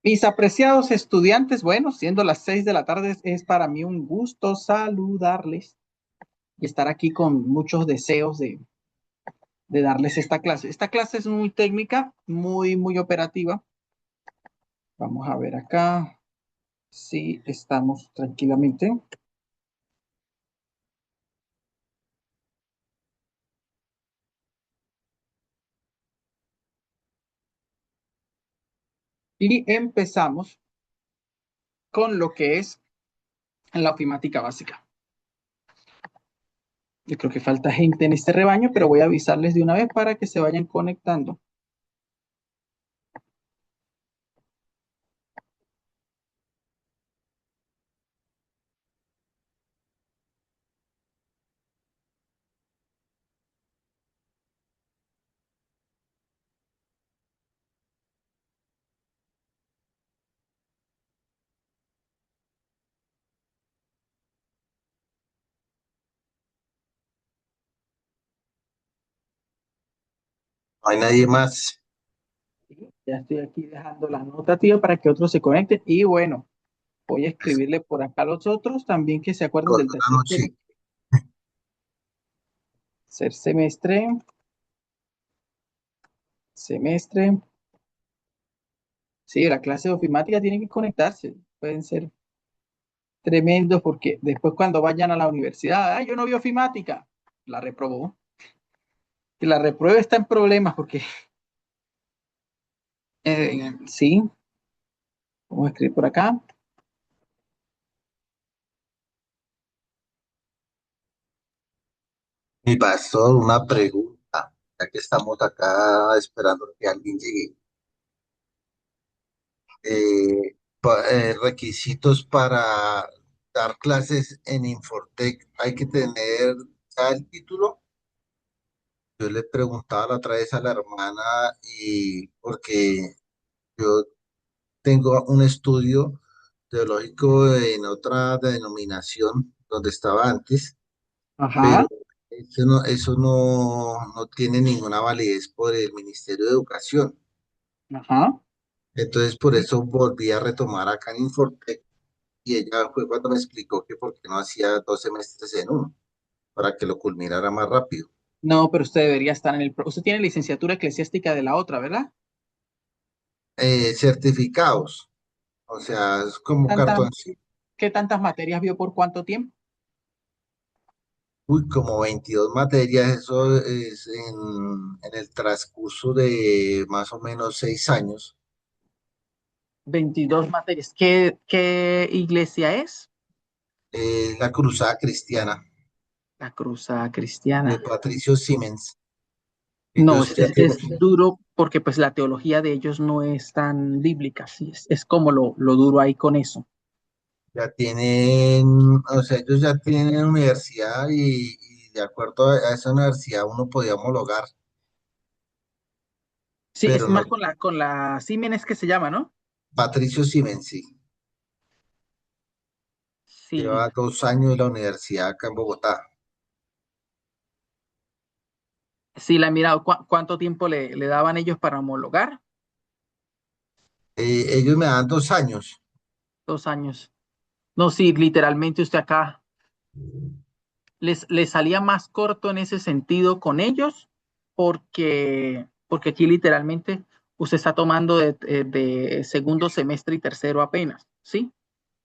Mis apreciados estudiantes, bueno, siendo las 6 de la tarde, es para mí un gusto saludarles y estar aquí con muchos deseos de darles esta clase. Esta clase es muy técnica, muy operativa. Vamos a ver acá si estamos tranquilamente. Y empezamos con lo que es la ofimática básica. Yo creo que falta gente en este rebaño, pero voy a avisarles de una vez para que se vayan conectando. No hay nadie más. Ya estoy aquí dejando la nota, tío, para que otros se conecten. Y bueno, voy a escribirle por acá a los otros también que se acuerden del Corta la tercer noche. semestre, semestre. Sí, la clase de ofimática tiene que conectarse. Pueden ser tremendos porque después cuando vayan a la universidad, yo no vi ofimática, la reprobó. Y la reprueba está en problemas porque, sí, vamos a escribir por acá. Mi pastor, una pregunta, ya que estamos acá esperando que alguien llegue. Requisitos para dar clases en Infotec, ¿hay que tener ya el título? Yo le preguntaba la otra vez a la hermana y porque yo tengo un estudio teológico en otra denominación donde estaba antes, pero Ajá, eso no tiene ninguna validez por el Ministerio de Educación. ajá. Entonces, por eso volví a retomar acá en Infortec y ella fue cuando me explicó que por qué no hacía 2 semestres en uno, para que lo culminara más rápido. No, pero usted debería estar en Usted tiene licenciatura eclesiástica de la otra, ¿verdad? Certificados, o sea, es como ¿Tantas, cartón, qué tantas materias vio por cuánto tiempo? uy, como 22 materias, eso es en el transcurso de más o menos 6 años. 22 materias. ¿Qué iglesia es? La Cruzada Cristiana La Cruzada de Cristiana. Patricio Siemens. No, Entonces, ya que, es duro porque pues la teología de ellos no es tan bíblica, sí, es como lo duro ahí con eso. ya tienen, o sea, ellos ya tienen universidad y de acuerdo a esa universidad uno podía homologar, Sí, es pero no, más con la Siemens que se llama, ¿no? Patricio Siemens sí, Sí, lleva 2 años en la universidad acá en Bogotá. sí, la he mirado. ¿Cuánto tiempo le daban ellos para homologar? Ellos me dan 2 años. 2 años. No, sí, literalmente usted acá les salía más corto en ese sentido con ellos porque aquí literalmente usted está tomando de segundo semestre y tercero apenas, ¿sí? Sí,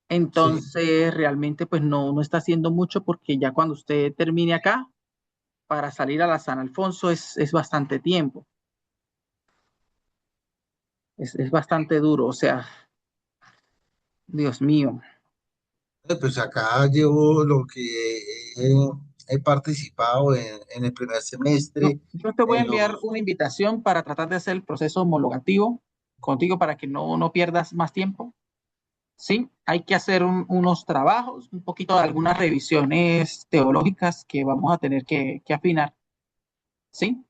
Entonces, realmente, pues no está haciendo mucho porque ya cuando usted termine acá, para salir a la San Alfonso es bastante tiempo, es bastante duro, o sea, Dios mío. pues acá llevo lo que he, he participado en el primer No, semestre, yo te voy a en enviar los, una invitación para tratar de hacer el proceso homologativo contigo para que no pierdas más tiempo. Sí, hay que hacer unos trabajos, un poquito de algunas revisiones teológicas que vamos a tener que afinar, ¿sí?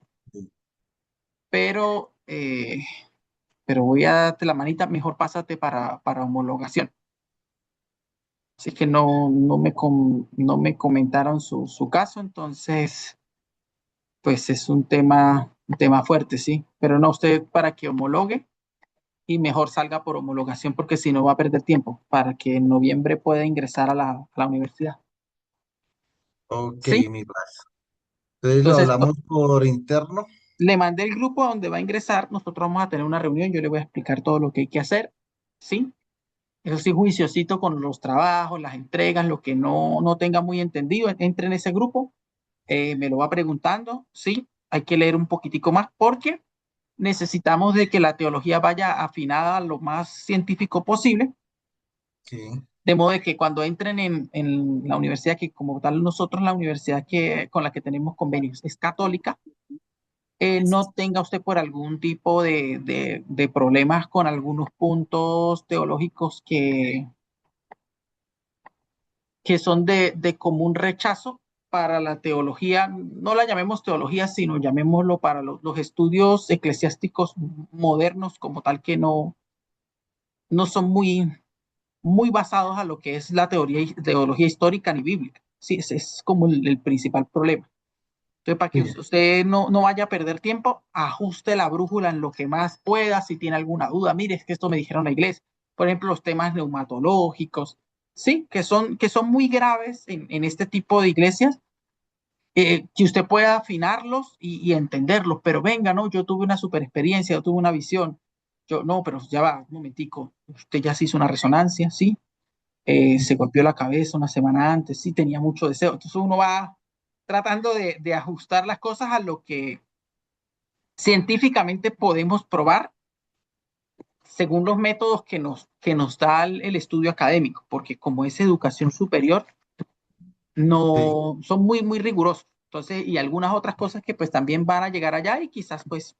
Pero, eh, pero voy a darte la manita, mejor pásate para homologación. Así que no me comentaron su caso, entonces, pues es un tema fuerte, ¿sí? Pero no, usted para que homologue y mejor salga por homologación porque si no va a perder tiempo para que en noviembre pueda ingresar a la universidad. Ok, ¿Sí? mi paz. Entonces lo Entonces, hablamos por interno. le mandé el grupo a donde va a ingresar. Nosotros vamos a tener una reunión. Yo le voy a explicar todo lo que hay que hacer. ¿Sí? Eso sí, juiciosito con los trabajos, las entregas, lo que no tenga muy entendido, entre en ese grupo, me lo va preguntando, sí, hay que leer un poquitico más porque necesitamos de que la teología vaya afinada lo más científico posible, Sí, de modo de que cuando entren en la universidad, que como tal nosotros la universidad con la que tenemos convenios es católica, no tenga usted por algún tipo de problemas con algunos puntos teológicos que son de común rechazo para la teología, no la llamemos teología, sino llamémoslo para los estudios eclesiásticos modernos como tal que no son muy basados a lo que es la teología histórica ni bíblica. Sí, ese es como el principal problema. Entonces, para que sí, usted no vaya a perder tiempo, ajuste la brújula en lo que más pueda. Si tiene alguna duda, mire, es que esto me dijeron en la iglesia. Por ejemplo, los temas neumatológicos, sí, que son muy graves en este tipo de iglesias, que usted pueda afinarlos y entenderlos. Pero venga, no, yo tuve una super experiencia, yo tuve una visión. Yo, no, pero ya va, un momentico, usted ya se hizo una resonancia, sí, se golpeó la cabeza una semana antes, sí, tenía mucho deseo. Entonces uno va tratando de ajustar las cosas a lo que científicamente podemos probar según los métodos que nos da el estudio académico, porque como es educación superior, sí. no son muy rigurosos. Entonces, y algunas otras cosas que pues también van a llegar allá y quizás pues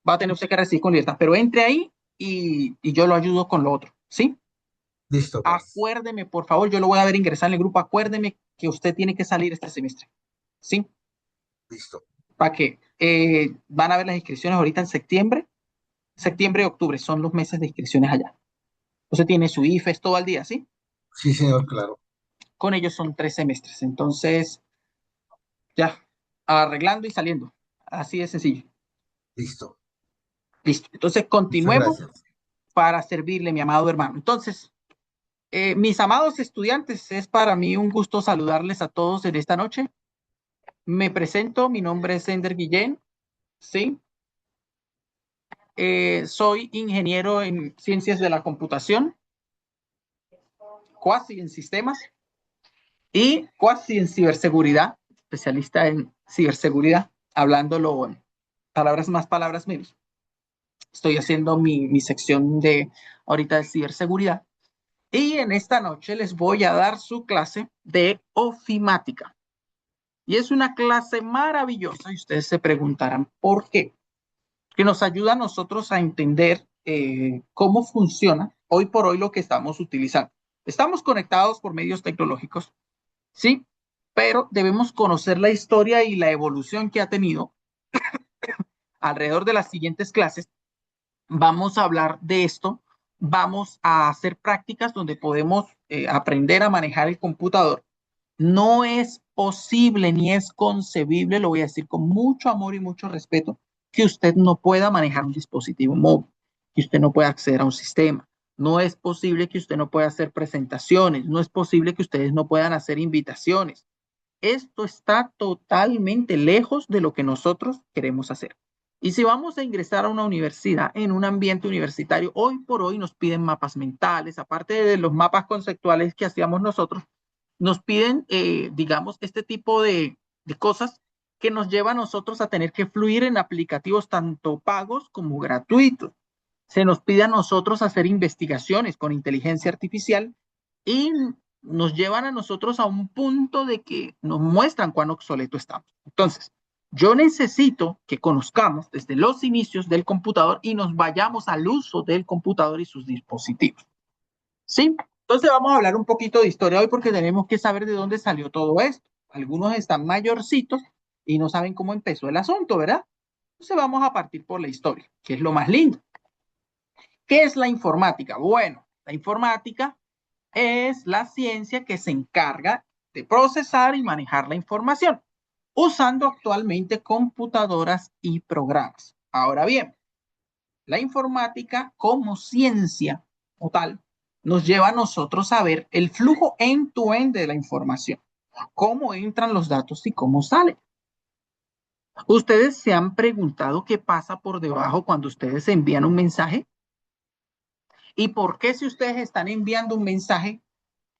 va a tener usted que recibir con libertad, pero entre ahí y yo lo ayudo con lo otro, ¿sí? Listo, paz. Acuérdeme, por favor, yo lo voy a ver ingresar en el grupo, acuérdeme que usted tiene que salir este semestre, ¿sí? Listo. Para que van a ver las inscripciones ahorita en septiembre y octubre, son los meses de inscripciones allá. Entonces tiene su IFES todo al día, ¿sí? Sí, señor, claro. Con ellos son 3 semestres, entonces ya, arreglando y saliendo, así de sencillo. Listo. Listo, entonces Muchas continuemos gracias. para servirle, mi amado hermano. Entonces, mis amados estudiantes, es para mí un gusto saludarles a todos en esta noche. Me presento, mi nombre es Ender Guillén, ¿sí? Soy ingeniero en ciencias de la computación, cuasi en sistemas y cuasi en ciberseguridad, especialista en ciberseguridad, hablándolo en palabras más, palabras menos. Estoy haciendo mi sección de ahorita de ciberseguridad y en esta noche les voy a dar su clase de ofimática. Y es una clase maravillosa y ustedes se preguntarán por qué. Que nos ayuda a nosotros a entender cómo funciona hoy por hoy lo que estamos utilizando. Estamos conectados por medios tecnológicos, sí, pero debemos conocer la historia y la evolución que ha tenido alrededor de las siguientes clases. Vamos a hablar de esto, vamos a hacer prácticas donde podemos aprender a manejar el computador. No es posible ni es concebible, lo voy a decir con mucho amor y mucho respeto, que usted no pueda manejar un dispositivo móvil, que usted no pueda acceder a un sistema. No es posible que usted no pueda hacer presentaciones, no es posible que ustedes no puedan hacer invitaciones. Esto está totalmente lejos de lo que nosotros queremos hacer. Y si vamos a ingresar a una universidad, en un ambiente universitario, hoy por hoy nos piden mapas mentales, aparte de los mapas conceptuales que hacíamos nosotros, nos piden, digamos, este tipo de cosas que nos lleva a nosotros a tener que fluir en aplicativos tanto pagos como gratuitos. Se nos pide a nosotros hacer investigaciones con inteligencia artificial y nos llevan a nosotros a un punto de que nos muestran cuán obsoleto estamos. Entonces, yo necesito que conozcamos desde los inicios del computador y nos vayamos al uso del computador y sus dispositivos. ¿Sí? Entonces vamos a hablar un poquito de historia hoy porque tenemos que saber de dónde salió todo esto. Algunos están mayorcitos y no saben cómo empezó el asunto, ¿verdad? Entonces vamos a partir por la historia, que es lo más lindo. ¿Qué es la informática? Bueno, la informática es la ciencia que se encarga de procesar y manejar la información, usando actualmente computadoras y programas. Ahora bien, la informática como ciencia o tal nos lleva a nosotros a ver el flujo end-to-end de la información, cómo entran los datos y cómo salen. ¿Ustedes se han preguntado qué pasa por debajo cuando ustedes envían un mensaje? ¿Y por qué si ustedes están enviando un mensaje,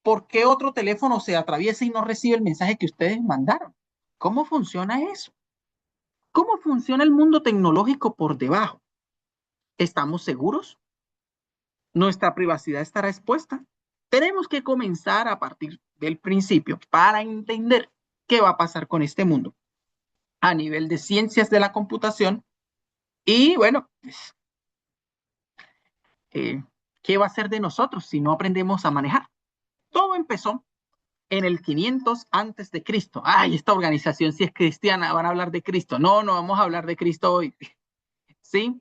por qué otro teléfono se atraviesa y no recibe el mensaje que ustedes mandaron? ¿Cómo funciona eso? ¿Cómo funciona el mundo tecnológico por debajo? ¿Estamos seguros? ¿Nuestra privacidad estará expuesta? Tenemos que comenzar a partir del principio para entender qué va a pasar con este mundo a nivel de ciencias de la computación y bueno, eh, ¿qué va a ser de nosotros si no aprendemos a manejar? Todo empezó en el 500 antes de Cristo. Ay, esta organización si es cristiana, van a hablar de Cristo. No, no vamos a hablar de Cristo hoy. ¿Sí?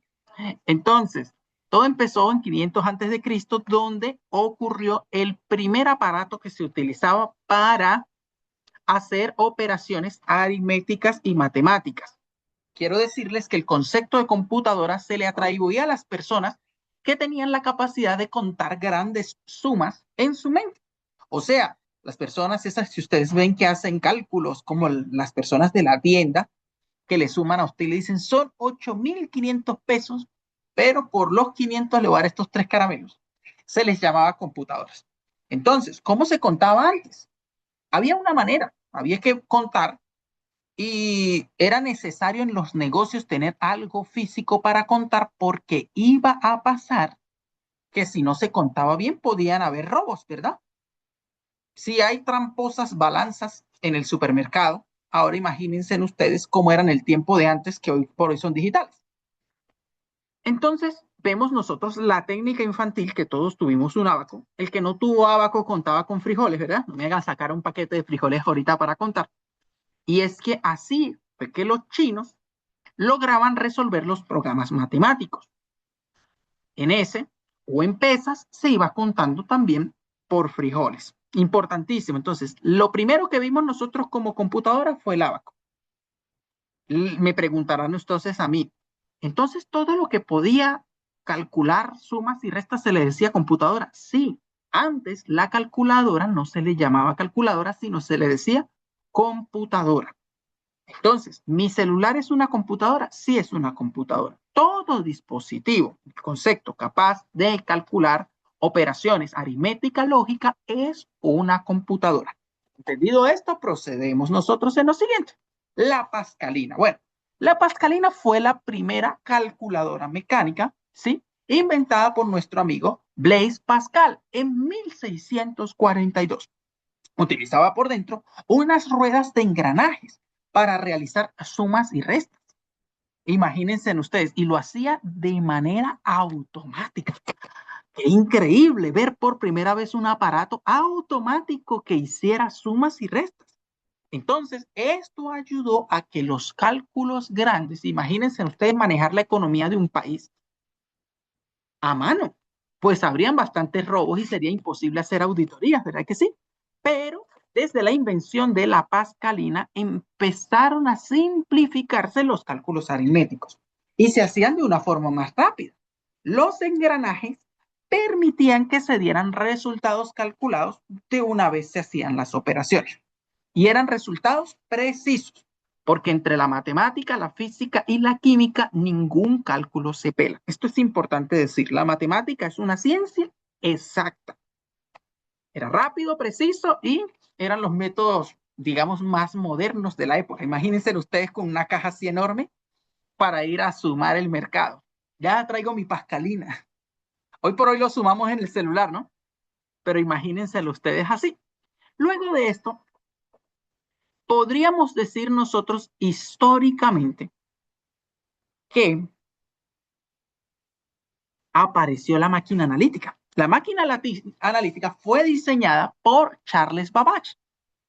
Entonces, todo empezó en 500 antes de Cristo, donde ocurrió el primer aparato que se utilizaba para hacer operaciones aritméticas y matemáticas. Quiero decirles que el concepto de computadora se le atribuía a las personas que tenían la capacidad de contar grandes sumas en su mente. O sea, las personas esas que ustedes ven que hacen cálculos, como las personas de la tienda, que le suman a usted y le dicen son 8.500 pesos, pero por los 500 le voy a dar estos tres caramelos. Se les llamaba computadoras. Entonces, ¿cómo se contaba antes? Había una manera, había que contar y era necesario en los negocios tener algo físico para contar porque iba a pasar que si no se contaba bien podían haber robos, ¿verdad? Si hay tramposas balanzas en el supermercado, ahora imagínense ustedes cómo eran el tiempo de antes que hoy por hoy son digitales. Entonces, vemos nosotros la técnica infantil que todos tuvimos un abaco. El que no tuvo abaco contaba con frijoles, ¿verdad? No me hagan sacar un paquete de frijoles ahorita para contar. Y es que así fue que los chinos lograban resolver los programas matemáticos. En ese o en pesas se iba contando también por frijoles. Importantísimo. Entonces, lo primero que vimos nosotros como computadora fue el abaco. Me preguntarán entonces a mí, entonces todo lo que podía calcular sumas y restas se le decía computadora. Sí, antes la calculadora no se le llamaba calculadora, sino se le decía computadora. Entonces, ¿mi celular es una computadora? Sí, es una computadora. Todo dispositivo, concepto capaz de calcular operaciones aritmética lógica es una computadora. Entendido esto, procedemos nosotros en lo siguiente. La Pascalina. Bueno, la Pascalina fue la primera calculadora mecánica, ¿sí? Inventada por nuestro amigo Blaise Pascal en 1642. Utilizaba por dentro unas ruedas de engranajes para realizar sumas y restas. Imagínense ustedes, y lo hacía de manera automática. Qué increíble ver por primera vez un aparato automático que hiciera sumas y restas. Entonces, esto ayudó a que los cálculos grandes, imagínense ustedes manejar la economía de un país a mano, pues habrían bastantes robos y sería imposible hacer auditorías, ¿verdad que sí? Pero desde la invención de la Pascalina empezaron a simplificarse los cálculos aritméticos y se hacían de una forma más rápida. Los engranajes permitían que se dieran resultados calculados de una vez se hacían las operaciones y eran resultados precisos, porque entre la matemática, la física y la química ningún cálculo se pela. Esto es importante decir, la matemática es una ciencia exacta. Era rápido, preciso y eran los métodos, digamos, más modernos de la época. Imagínense ustedes con una caja así enorme para ir a sumar el mercado. Ya traigo mi Pascalina. Hoy por hoy lo sumamos en el celular, ¿no? Pero imagínense ustedes así. Luego de esto, podríamos decir nosotros históricamente que apareció la máquina analítica. La máquina analítica fue diseñada por Charles Babbage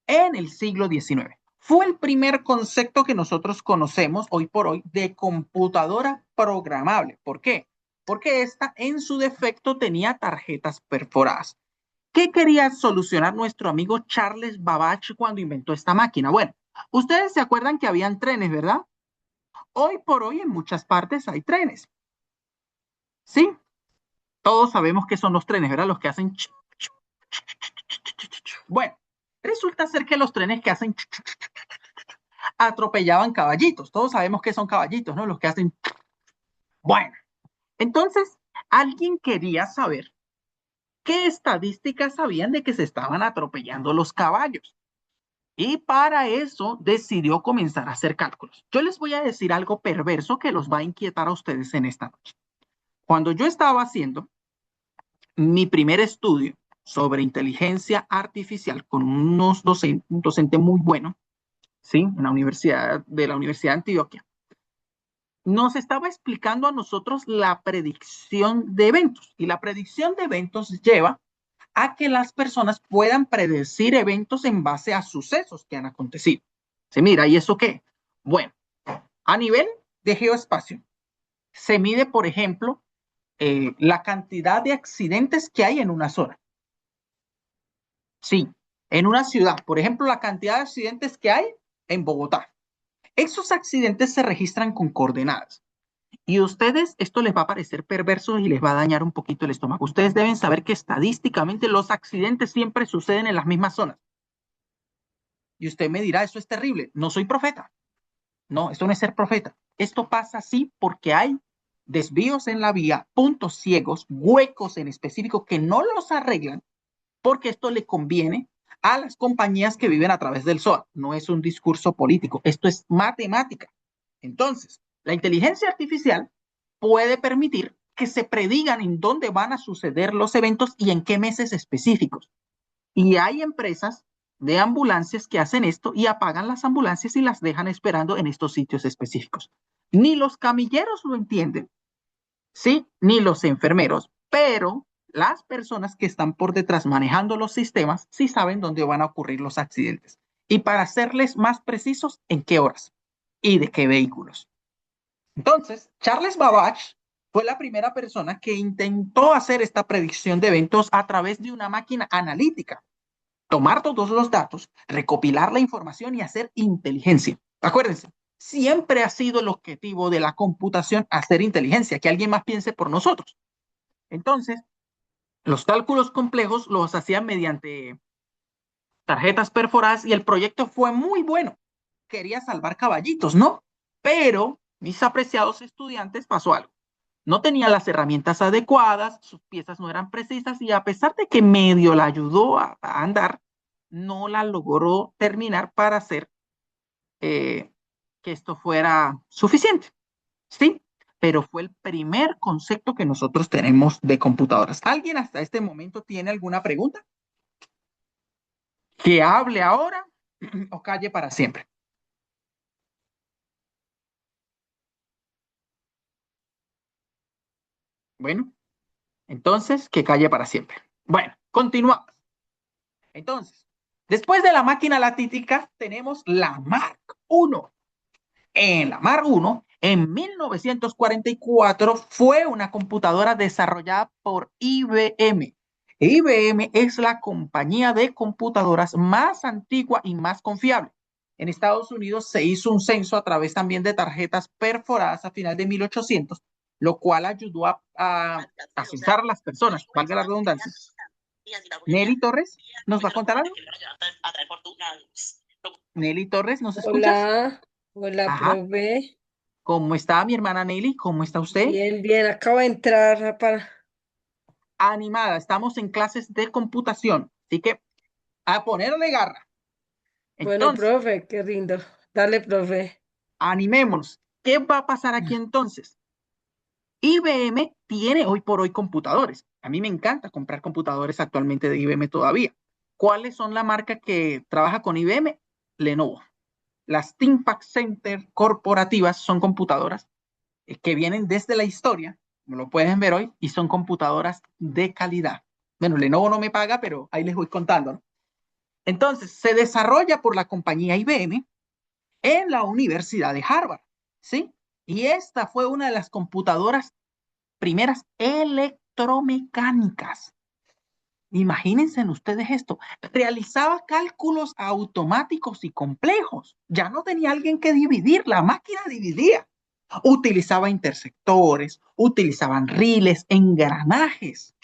en el siglo XIX. Fue el primer concepto que nosotros conocemos hoy por hoy de computadora programable. ¿Por qué? Porque esta en su defecto tenía tarjetas perforadas. ¿Qué quería solucionar nuestro amigo Charles Babbage cuando inventó esta máquina? Bueno, ustedes se acuerdan que habían trenes, ¿verdad? Hoy por hoy en muchas partes hay trenes. ¿sí? Todos sabemos que son los trenes, ¿verdad? Los que hacen... Bueno, resulta ser que los trenes que hacen atropellaban caballitos. Todos sabemos que son caballitos, ¿no? Los que hacen... Bueno, entonces alguien quería saber qué estadísticas sabían de que se estaban atropellando los caballos. Y para eso decidió comenzar a hacer cálculos. Yo les voy a decir algo perverso que los va a inquietar a ustedes en esta noche. Cuando yo estaba haciendo mi primer estudio sobre inteligencia artificial con un docente muy bueno, ¿sí? En la universidad de Antioquia, nos estaba explicando a nosotros la predicción de eventos. Y la predicción de eventos lleva a que las personas puedan predecir eventos en base a sucesos que han acontecido. ¿Sí? Mira, ¿y eso qué? Bueno, a nivel de geoespacio, se mide, por ejemplo, la cantidad de accidentes que hay en una zona. Sí, en una ciudad, por ejemplo, la cantidad de accidentes que hay en Bogotá. Esos accidentes se registran con coordenadas. Y a ustedes esto les va a parecer perverso y les va a dañar un poquito el estómago. Ustedes deben saber que estadísticamente los accidentes siempre suceden en las mismas zonas. Y usted me dirá, eso es terrible. No soy profeta. No, esto no es ser profeta. Esto pasa así porque hay desvíos en la vía, puntos ciegos, huecos en específico que no los arreglan porque esto le conviene a las compañías que viven a través del sol. No es un discurso político, esto es matemática. Entonces, la inteligencia artificial puede permitir que se predigan en dónde van a suceder los eventos y en qué meses específicos. Y hay empresas de ambulancias que hacen esto y apagan las ambulancias y las dejan esperando en estos sitios específicos. Ni los camilleros lo entienden, ¿sí? Ni los enfermeros, pero las personas que están por detrás manejando los sistemas sí saben dónde van a ocurrir los accidentes. Y para serles más precisos, en qué horas y de qué vehículos. Entonces, Charles Babbage fue la primera persona que intentó hacer esta predicción de eventos a través de una máquina analítica. Tomar todos los datos, recopilar la información y hacer inteligencia. Acuérdense, siempre ha sido el objetivo de la computación hacer inteligencia, que alguien más piense por nosotros. Entonces, los cálculos complejos los hacían mediante tarjetas perforadas y el proyecto fue muy bueno. Quería salvar caballitos, ¿no? Pero, mis apreciados estudiantes, pasó algo. No tenía las herramientas adecuadas, sus piezas no eran precisas y a pesar de que medio la ayudó a andar, no la logró terminar para hacer que esto fuera suficiente. ¿Sí? Pero fue el primer concepto que nosotros tenemos de computadoras. ¿Alguien hasta este momento tiene alguna pregunta? Que hable ahora o calle para siempre. Bueno, entonces que calle para siempre. Bueno, continuamos. Entonces, después de la máquina latítica tenemos la Mark I. En la Mark I, en 1944, fue una computadora desarrollada por IBM. IBM es la compañía de computadoras más antigua y más confiable. En Estados Unidos se hizo un censo a través también de tarjetas perforadas a final de 1800, lo cual ayudó a censar a las personas, valga la redundancia. Nelly Torres, ¿nos va a contar algo? Nelly Torres, ¿nos escuchas? Hola, hola, Ajá. profe. ¿Cómo está mi hermana Nelly? ¿Cómo está usted? Bien, bien, acabo de entrar para... Animada, estamos en clases de computación, así que a ponerle garra. Bueno, Entonces, profe, qué lindo. Dale, profe. animémonos. ¿Qué va a pasar aquí entonces? IBM tiene hoy por hoy computadores. A mí me encanta comprar computadores actualmente de IBM todavía. ¿Cuáles son la marca que trabaja con IBM? Lenovo. Las ThinkPad Center corporativas son computadoras que vienen desde la historia, como lo pueden ver hoy, y son computadoras de calidad. Bueno, Lenovo no me paga, pero ahí les voy contando, ¿no? Entonces, se desarrolla por la compañía IBM en la Universidad de Harvard, ¿sí? Y esta fue una de las computadoras primeras electromecánicas. Imagínense ustedes esto, realizaba cálculos automáticos y complejos. Ya no tenía alguien que dividir, la máquina dividía. Utilizaba intersectores, utilizaban riles, engranajes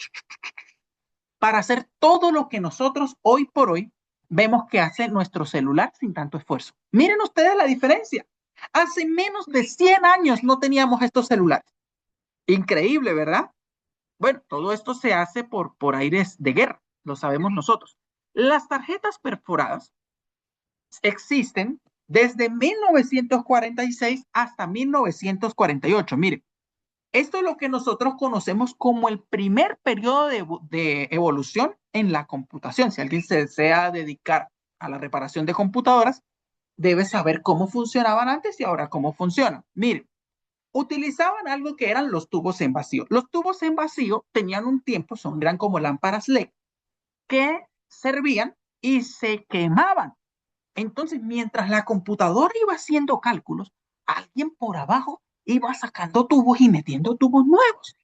para hacer todo lo que nosotros hoy por hoy vemos que hace nuestro celular sin tanto esfuerzo. Miren ustedes la diferencia. Hace menos de 100 años no teníamos estos celulares. Increíble, ¿verdad? Bueno, todo esto se hace por aires de guerra, lo sabemos nosotros. Las tarjetas perforadas existen desde 1946 hasta 1948. Miren, esto es lo que nosotros conocemos como el primer periodo de evolución en la computación. Si alguien se desea dedicar a la reparación de computadoras, debe saber cómo funcionaban antes y ahora cómo funcionan. Miren, utilizaban algo que eran los tubos en vacío. Los tubos en vacío tenían un tiempo, eran como lámparas LED, que servían y se quemaban. Entonces, mientras la computadora iba haciendo cálculos, alguien por abajo iba sacando tubos y metiendo tubos nuevos.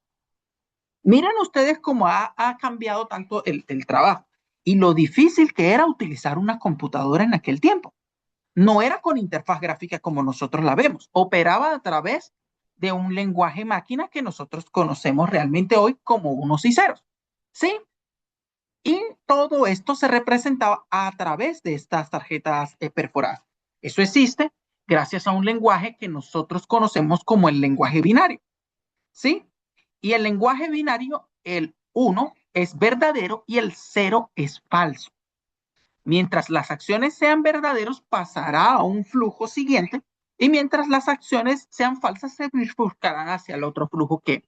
Miren ustedes cómo ha cambiado tanto el trabajo y lo difícil que era utilizar una computadora en aquel tiempo. No era con interfaz gráfica como nosotros la vemos, operaba a través de un lenguaje máquina que nosotros conocemos realmente hoy como unos y ceros. ¿Sí? Y todo esto se representaba a través de estas tarjetas perforadas. Eso existe gracias a un lenguaje que nosotros conocemos como el lenguaje binario. ¿Sí? Y el lenguaje binario, el 1 es verdadero y el 0 es falso. Mientras las acciones sean verdaderos, pasará a un flujo siguiente y mientras las acciones sean falsas, se bifurcarán hacia el otro flujo que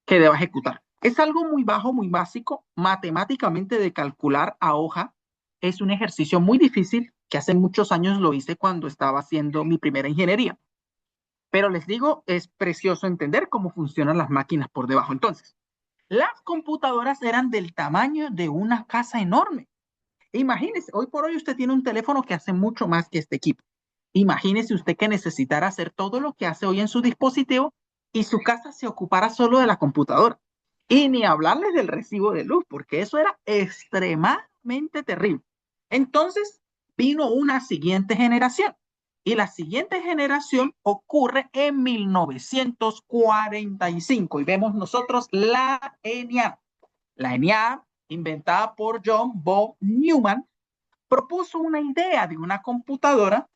deba ejecutar. Es algo muy bajo, muy básico, matemáticamente de calcular a hoja. Es un ejercicio muy difícil que hace muchos años lo hice cuando estaba haciendo mi primera ingeniería. Pero les digo, es precioso entender cómo funcionan las máquinas por debajo. Entonces, las computadoras eran del tamaño de una casa enorme. Imagínese, hoy por hoy usted tiene un teléfono que hace mucho más que este equipo. Imagínese usted que necesitara hacer todo lo que hace hoy en su dispositivo y su casa se ocupara solo de la computadora. Y ni hablarles del recibo de luz, porque eso era extremadamente terrible. Entonces vino una siguiente generación. Y la siguiente generación ocurre en 1945 y vemos nosotros la ENIAC. La ENIAC, inventada por John von Neumann, propuso una idea de una computadora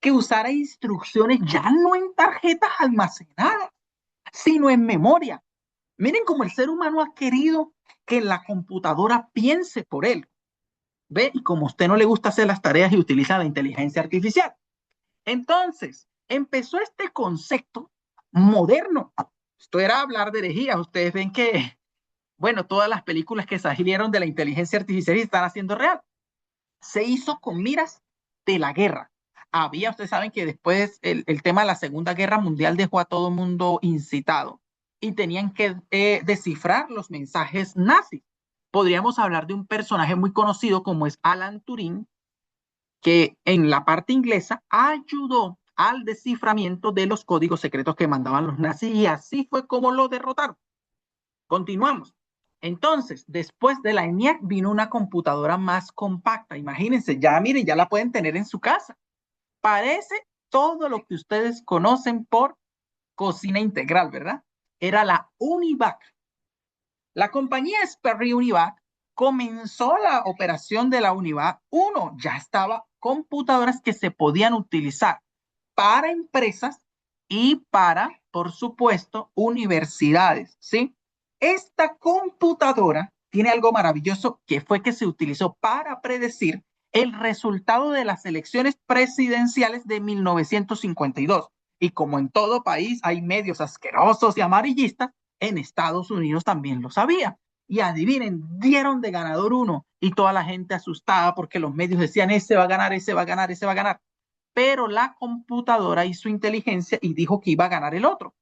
que usara instrucciones ya no en tarjetas almacenadas, sino en memoria. Miren cómo el ser humano ha querido que la computadora piense por él. ¿Ve? Y como a usted no le gusta hacer las tareas y utiliza la inteligencia artificial. Entonces, empezó este concepto moderno. Esto era hablar de herejías. Ustedes ven que, bueno, todas las películas que salieron de la inteligencia artificial están haciendo real. Se hizo con miras de la guerra. Ustedes saben que después el tema de la Segunda Guerra Mundial dejó a todo el mundo incitado y tenían que descifrar los mensajes nazis. Podríamos hablar de un personaje muy conocido como es Alan Turing, que en la parte inglesa ayudó al desciframiento de los códigos secretos que mandaban los nazis y así fue como lo derrotaron. Continuamos. Entonces, después de la ENIAC vino una computadora más compacta. Imagínense, ya miren, ya la pueden tener en su casa. Parece todo lo que ustedes conocen por cocina integral, ¿verdad? Era la UNIVAC. La compañía Sperry UNIVAC comenzó la operación de la UNIVAC. Ya estaba computadoras que se podían utilizar para empresas y para, por supuesto, universidades, ¿sí? Esta computadora tiene algo maravilloso que fue que se utilizó para predecir el resultado de las elecciones presidenciales de 1952. Y como en todo país hay medios asquerosos y amarillistas, en Estados Unidos también lo sabía. Y adivinen, dieron de ganador uno y toda la gente asustada porque los medios decían, ese va a ganar, ese va a ganar, ese va a ganar. Pero la computadora hizo inteligencia y dijo que iba a ganar el otro.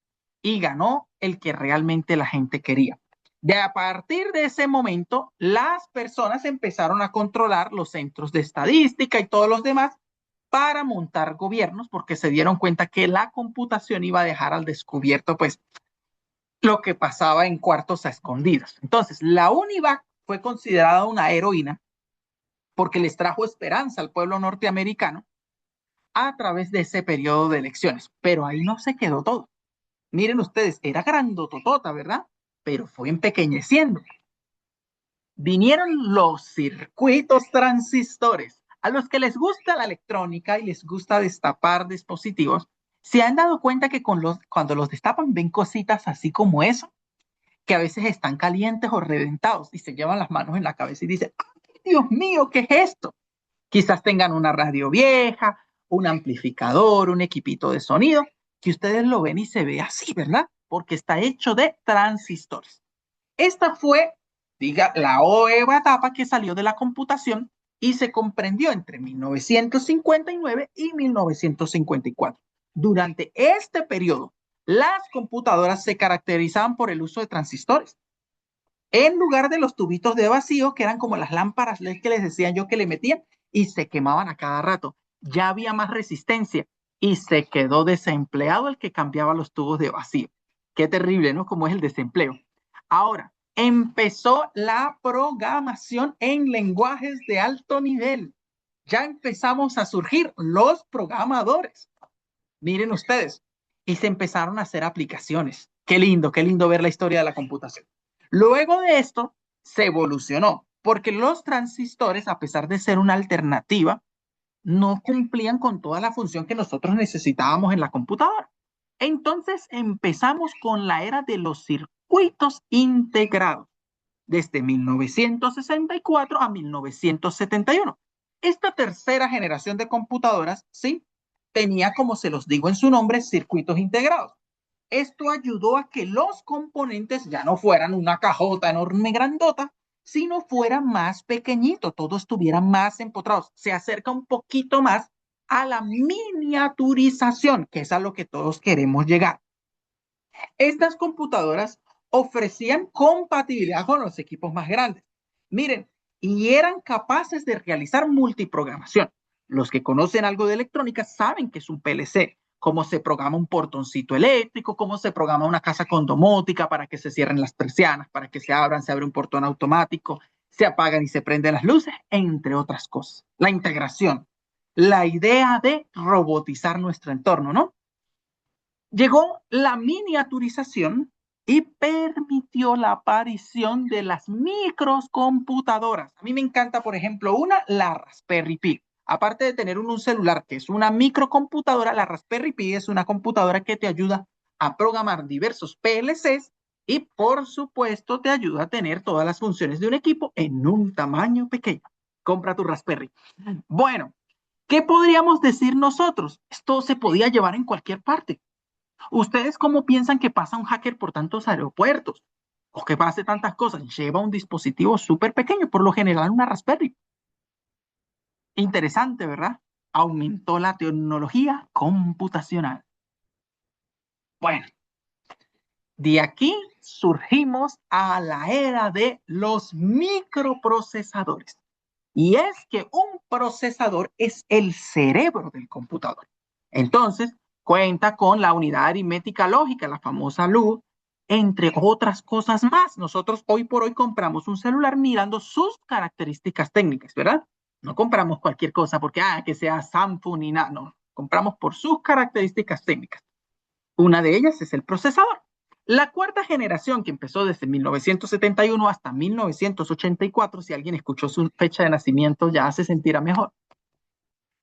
Y ganó el que realmente la gente quería. De a partir de ese momento, las personas empezaron a controlar los centros de estadística y todos los demás para montar gobiernos porque se dieron cuenta que la computación iba a dejar al descubierto pues lo que pasaba en cuartos a escondidas. Entonces, la UNIVAC fue considerada una heroína porque les trajo esperanza al pueblo norteamericano, a través de ese periodo de elecciones. Pero ahí no se quedó todo. Miren ustedes, era grandototota, ¿verdad? Pero fue empequeñeciendo. Vinieron los circuitos transistores. A los que les gusta la electrónica y les gusta destapar dispositivos, se han dado cuenta que cuando los destapan ven cositas así como eso, que a veces están calientes o reventados y se llevan las manos en la cabeza y dicen, ¡ay, Dios mío, qué es esto! Quizás tengan una radio vieja, un amplificador, un equipito de sonido, que ustedes lo ven y se ve así, ¿verdad? Porque está hecho de transistores. Esta fue, diga, la nueva etapa que salió de la computación y se comprendió entre 1959 y 1954. Durante este periodo, las computadoras se caracterizaban por el uso de transistores en lugar de los tubitos de vacío, que eran como las lámparas LED que les decía yo que le metían y se quemaban a cada rato. Ya había más resistencia y se quedó desempleado el que cambiaba los tubos de vacío. Qué terrible, ¿no? Como es el desempleo. Ahora, empezó la programación en lenguajes de alto nivel. Ya empezamos a surgir los programadores. Miren ustedes. Y se empezaron a hacer aplicaciones. Qué lindo ver la historia de la computación. Luego de esto, se evolucionó, porque los transistores, a pesar de ser una alternativa, no cumplían con toda la función que nosotros necesitábamos en la computadora. Entonces empezamos con la era de los circuitos integrados, desde 1964 a 1971. Esta tercera generación de computadoras, sí, tenía, como se los digo en su nombre, circuitos integrados. Esto ayudó a que los componentes ya no fueran una cajota enorme grandota, sino fueran más pequeñitos, todos estuvieran más empotrados. Se acerca un poquito más a la miniaturización, que es a lo que todos queremos llegar. Estas computadoras ofrecían compatibilidad con los equipos más grandes. Miren, y eran capaces de realizar multiprogramación. Los que conocen algo de electrónica saben que es un PLC, cómo se programa un portoncito eléctrico, cómo se programa una casa con domótica para que se cierren las persianas, para que se abre un portón automático, se apagan y se prenden las luces, entre otras cosas. La integración, la idea de robotizar nuestro entorno, ¿no? Llegó la miniaturización y permitió la aparición de las microcomputadoras. A mí me encanta, por ejemplo, la Raspberry Pi. Aparte de tener un celular que es una microcomputadora, la Raspberry Pi es una computadora que te ayuda a programar diversos PLCs y, por supuesto, te ayuda a tener todas las funciones de un equipo en un tamaño pequeño. Compra tu Raspberry. Bueno, ¿qué podríamos decir nosotros? Esto se podía llevar en cualquier parte. ¿Ustedes cómo piensan que pasa un hacker por tantos aeropuertos? ¿O que pase tantas cosas? Lleva un dispositivo súper pequeño, por lo general una Raspberry. Interesante, ¿verdad? Aumentó la tecnología computacional. Bueno, de aquí surgimos a la era de los microprocesadores. Y es que un procesador es el cerebro del computador. Entonces, cuenta con la unidad aritmética lógica, la famosa LUD, entre otras cosas más. Nosotros hoy por hoy compramos un celular mirando sus características técnicas, ¿verdad? No compramos cualquier cosa porque, que sea Samsung ni nada, no. Compramos por sus características técnicas. Una de ellas es el procesador. La cuarta generación, que empezó desde 1971 hasta 1984, si alguien escuchó su fecha de nacimiento ya se sentirá mejor,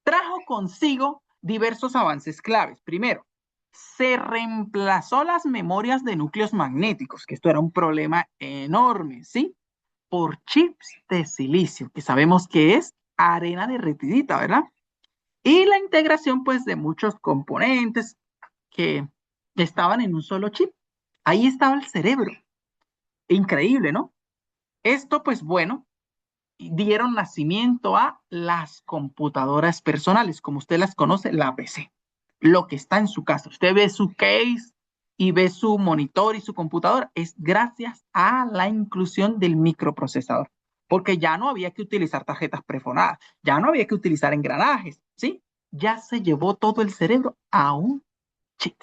trajo consigo diversos avances claves. Primero, se reemplazó las memorias de núcleos magnéticos, que esto era un problema enorme, ¿sí? Por chips de silicio, que sabemos que es arena derretidita, ¿verdad? Y la integración, pues, de muchos componentes que estaban en un solo chip. Ahí estaba el cerebro. Increíble, ¿no? Esto, pues bueno, dieron nacimiento a las computadoras personales, como usted las conoce, la PC. Lo que está en su casa. Usted ve su case y ve su monitor y su computadora. Es gracias a la inclusión del microprocesador. Porque ya no había que utilizar tarjetas prefonadas, ya no había que utilizar engranajes, ¿sí? Ya se llevó todo el cerebro a un chip.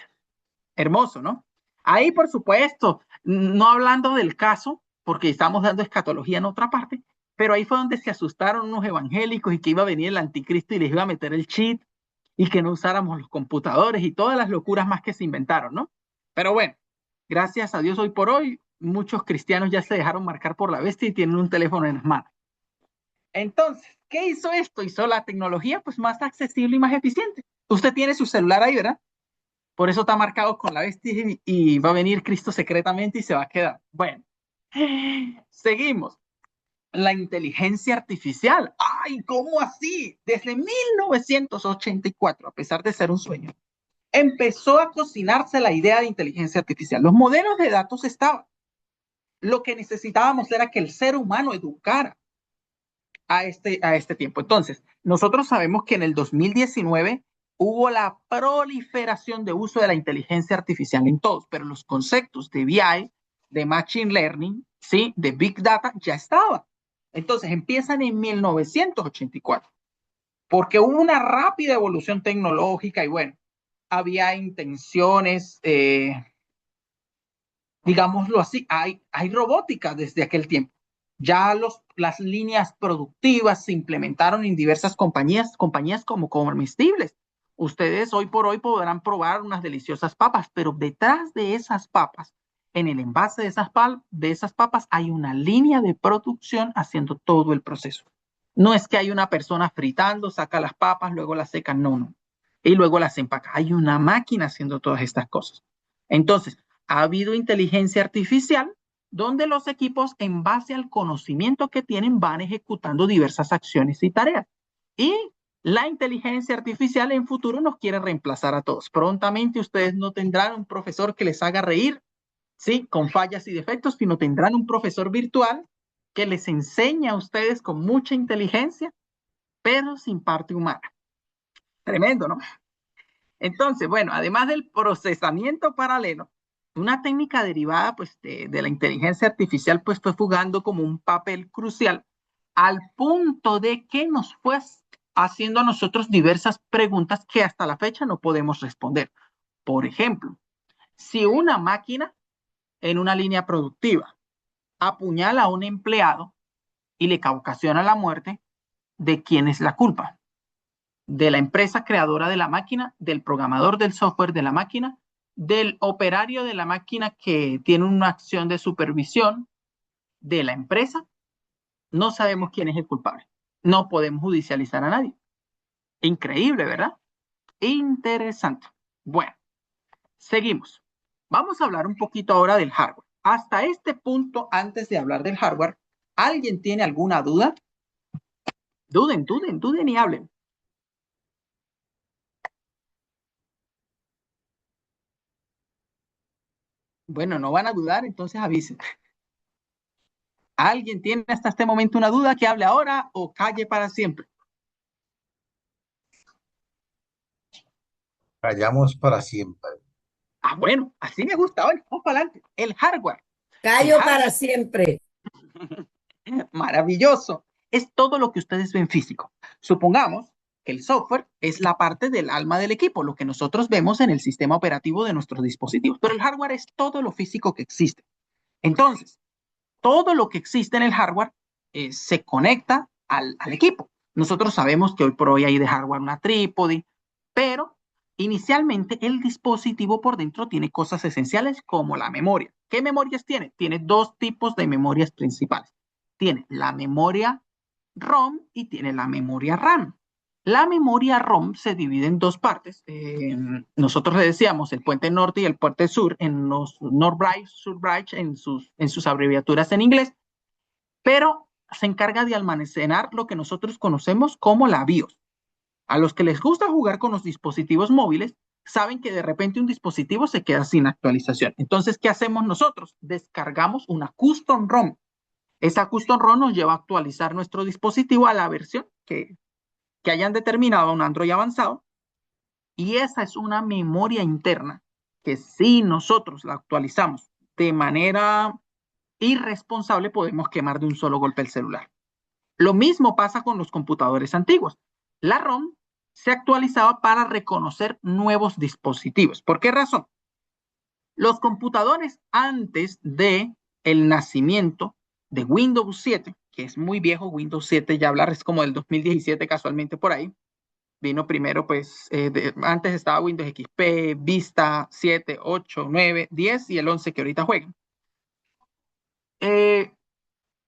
Hermoso, ¿no? Ahí, por supuesto, no hablando del caso, porque estamos dando escatología en otra parte, pero ahí fue donde se asustaron unos evangélicos y que iba a venir el anticristo y les iba a meter el chip y que no usáramos los computadores y todas las locuras más que se inventaron, ¿no? Pero bueno, gracias a Dios hoy por hoy, muchos cristianos ya se dejaron marcar por la bestia y tienen un teléfono en las manos. Entonces, ¿qué hizo esto? Hizo la tecnología pues más accesible y más eficiente. Usted tiene su celular ahí, ¿verdad? Por eso está marcado con la bestia y va a venir Cristo secretamente y se va a quedar. Bueno, seguimos. La inteligencia artificial. ¡Ay, cómo así! Desde 1984, a pesar de ser un sueño, empezó a cocinarse la idea de inteligencia artificial. Los modelos de datos estaban. Lo que necesitábamos era que el ser humano educara a este tiempo. Entonces, nosotros sabemos que en el 2019 hubo la proliferación de uso de la inteligencia artificial en todos, pero los conceptos de BI, de Machine Learning, ¿sí? De Big Data, ya estaban. Entonces, empiezan en 1984, porque hubo una rápida evolución tecnológica y bueno, había intenciones, digámoslo así, hay robótica desde aquel tiempo. Ya las líneas productivas se implementaron en diversas compañías como comestibles. Ustedes hoy por hoy podrán probar unas deliciosas papas, pero detrás de esas papas, en el envase de esas papas, hay una línea de producción haciendo todo el proceso. No es que hay una persona fritando, saca las papas, luego las seca, no, no. Y luego las empaca. Hay una máquina haciendo todas estas cosas. Entonces, ha habido inteligencia artificial donde los equipos, en base al conocimiento que tienen, van ejecutando diversas acciones y tareas. Y la inteligencia artificial en futuro nos quiere reemplazar a todos. Prontamente ustedes no tendrán un profesor que les haga reír, ¿sí? Con fallas y defectos, sino tendrán un profesor virtual que les enseña a ustedes con mucha inteligencia, pero sin parte humana. Tremendo, ¿no? Entonces, bueno, además del procesamiento paralelo, una técnica derivada pues, de la inteligencia artificial pues, fue jugando como un papel crucial al punto de que nos fue haciendo a nosotros diversas preguntas que hasta la fecha no podemos responder. Por ejemplo, si una máquina en una línea productiva apuñala a un empleado y le ocasiona la muerte, ¿de quién es la culpa? ¿De la empresa creadora de la máquina, del programador del software de la máquina, del operario de la máquina que tiene una acción de supervisión, de la empresa? No sabemos quién es el culpable. No podemos judicializar a nadie. Increíble, ¿verdad? Interesante. Bueno, seguimos. Vamos a hablar un poquito ahora del hardware. Hasta este punto, antes de hablar del hardware, ¿alguien tiene alguna duda? Duden y hablen. Bueno, no van a dudar, entonces avisen. ¿Alguien tiene hasta este momento una duda que hable ahora o calle para siempre? Callamos para siempre. Ah, bueno, así me gusta. Bueno, vamos para adelante. El hardware. El Callo hardware, para siempre. maravilloso. Es todo lo que ustedes ven físico. Supongamos que el software es la parte del alma del equipo, lo que nosotros vemos en el sistema operativo de nuestros dispositivos. Pero el hardware es todo lo físico que existe. Entonces, todo lo que existe en el hardware se conecta al equipo. Nosotros sabemos que hoy por hoy hay de hardware una trípode, pero inicialmente el dispositivo por dentro tiene cosas esenciales como la memoria. ¿Qué memorias tiene? Tiene dos tipos de memorias principales. Tiene la memoria ROM y tiene la memoria RAM. La memoria ROM se divide en dos partes. Nosotros le decíamos el puente norte y el puente sur, en los North Bridge, Sur Bridge, en sus abreviaturas en inglés, pero se encarga de almacenar lo que nosotros conocemos como la BIOS. A los que les gusta jugar con los dispositivos móviles, saben que de repente un dispositivo se queda sin actualización. Entonces, ¿qué hacemos nosotros? Descargamos una custom ROM. Esa custom ROM nos lleva a actualizar nuestro dispositivo a la versión que hayan determinado, un Android avanzado, y esa es una memoria interna que si nosotros la actualizamos de manera irresponsable, podemos quemar de un solo golpe el celular. Lo mismo pasa con los computadores antiguos. La ROM se actualizaba para reconocer nuevos dispositivos. ¿Por qué razón? Los computadores antes de el nacimiento de Windows 7, que es muy viejo, Windows 7 ya hablar es como del 2017 casualmente por ahí, Vino primero, pues, antes estaba Windows XP, Vista 7, 8, 9, 10 y el 11 que ahorita juegan.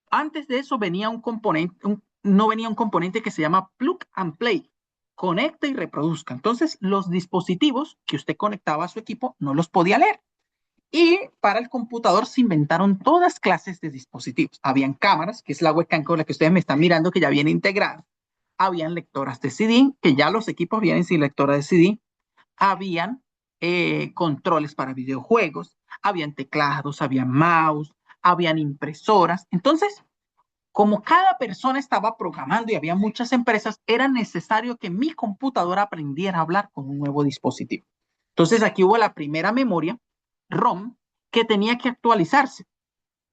Antes de eso venía un componente, no venía un componente que se llama Plug and Play. Conecta y reproduzca. Entonces, los dispositivos que usted conectaba a su equipo no los podía leer. Y para el computador se inventaron todas clases de dispositivos. Habían cámaras, que es la webcam con la que ustedes me están mirando, que ya viene integrada. Habían lectoras de CD, que ya los equipos vienen sin lectora de CD. Habían controles para videojuegos, habían teclados, habían mouse, habían impresoras. Entonces, como cada persona estaba programando y había muchas empresas, era necesario que mi computadora aprendiera a hablar con un nuevo dispositivo. Entonces aquí hubo la primera memoria ROM que tenía que actualizarse.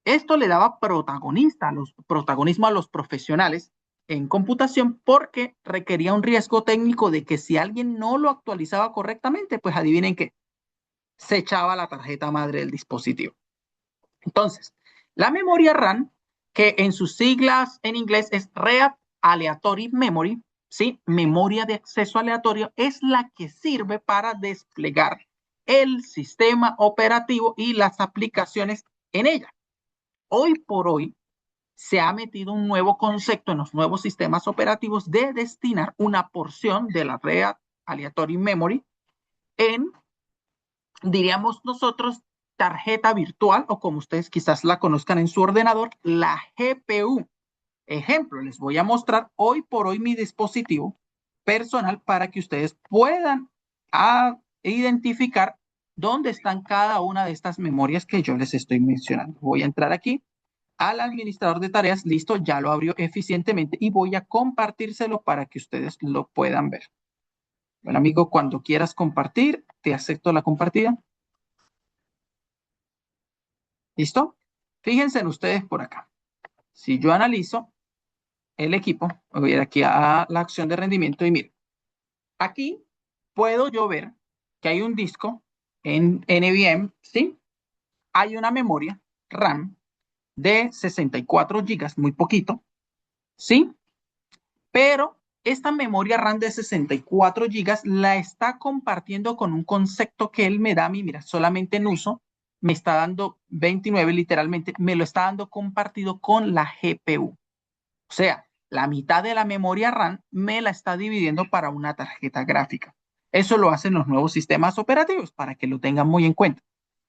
Esto le daba protagonismo a los profesionales en computación porque requería un riesgo técnico de que si alguien no lo actualizaba correctamente, pues adivinen qué, se echaba la tarjeta madre del dispositivo. Entonces, la memoria RAM, que en sus siglas en inglés es Read Aleatory Memory, ¿sí? Memoria de acceso aleatorio, es la que sirve para desplegar el sistema operativo y las aplicaciones en ella. Hoy por hoy se ha metido un nuevo concepto en los nuevos sistemas operativos de destinar una porción de la red aleatory memory en, diríamos nosotros, tarjeta virtual o como ustedes quizás la conozcan en su ordenador, la GPU. Ejemplo, les voy a mostrar hoy por hoy mi dispositivo personal para que ustedes puedan identificar dónde están cada una de estas memorias que yo les estoy mencionando. Voy a entrar aquí al administrador de tareas, listo, ya lo abrió eficientemente y voy a compartírselo para que ustedes lo puedan ver. Bueno, amigo, cuando quieras compartir, te acepto la compartida. ¿Listo? Fíjense en ustedes por acá. Si yo analizo el equipo, voy a ir aquí a la acción de rendimiento y miren, aquí puedo yo ver que hay un disco en NVMe, ¿sí? Hay una memoria RAM de 64 gigas, muy poquito, ¿sí? Pero esta memoria RAM de 64 gigas la está compartiendo con un concepto que él me da a mí, mira, solamente en uso, me está dando 29 literalmente, me lo está dando compartido con la GPU. O sea, la mitad de la memoria RAM me la está dividiendo para una tarjeta gráfica. Eso lo hacen los nuevos sistemas operativos para que lo tengan muy en cuenta.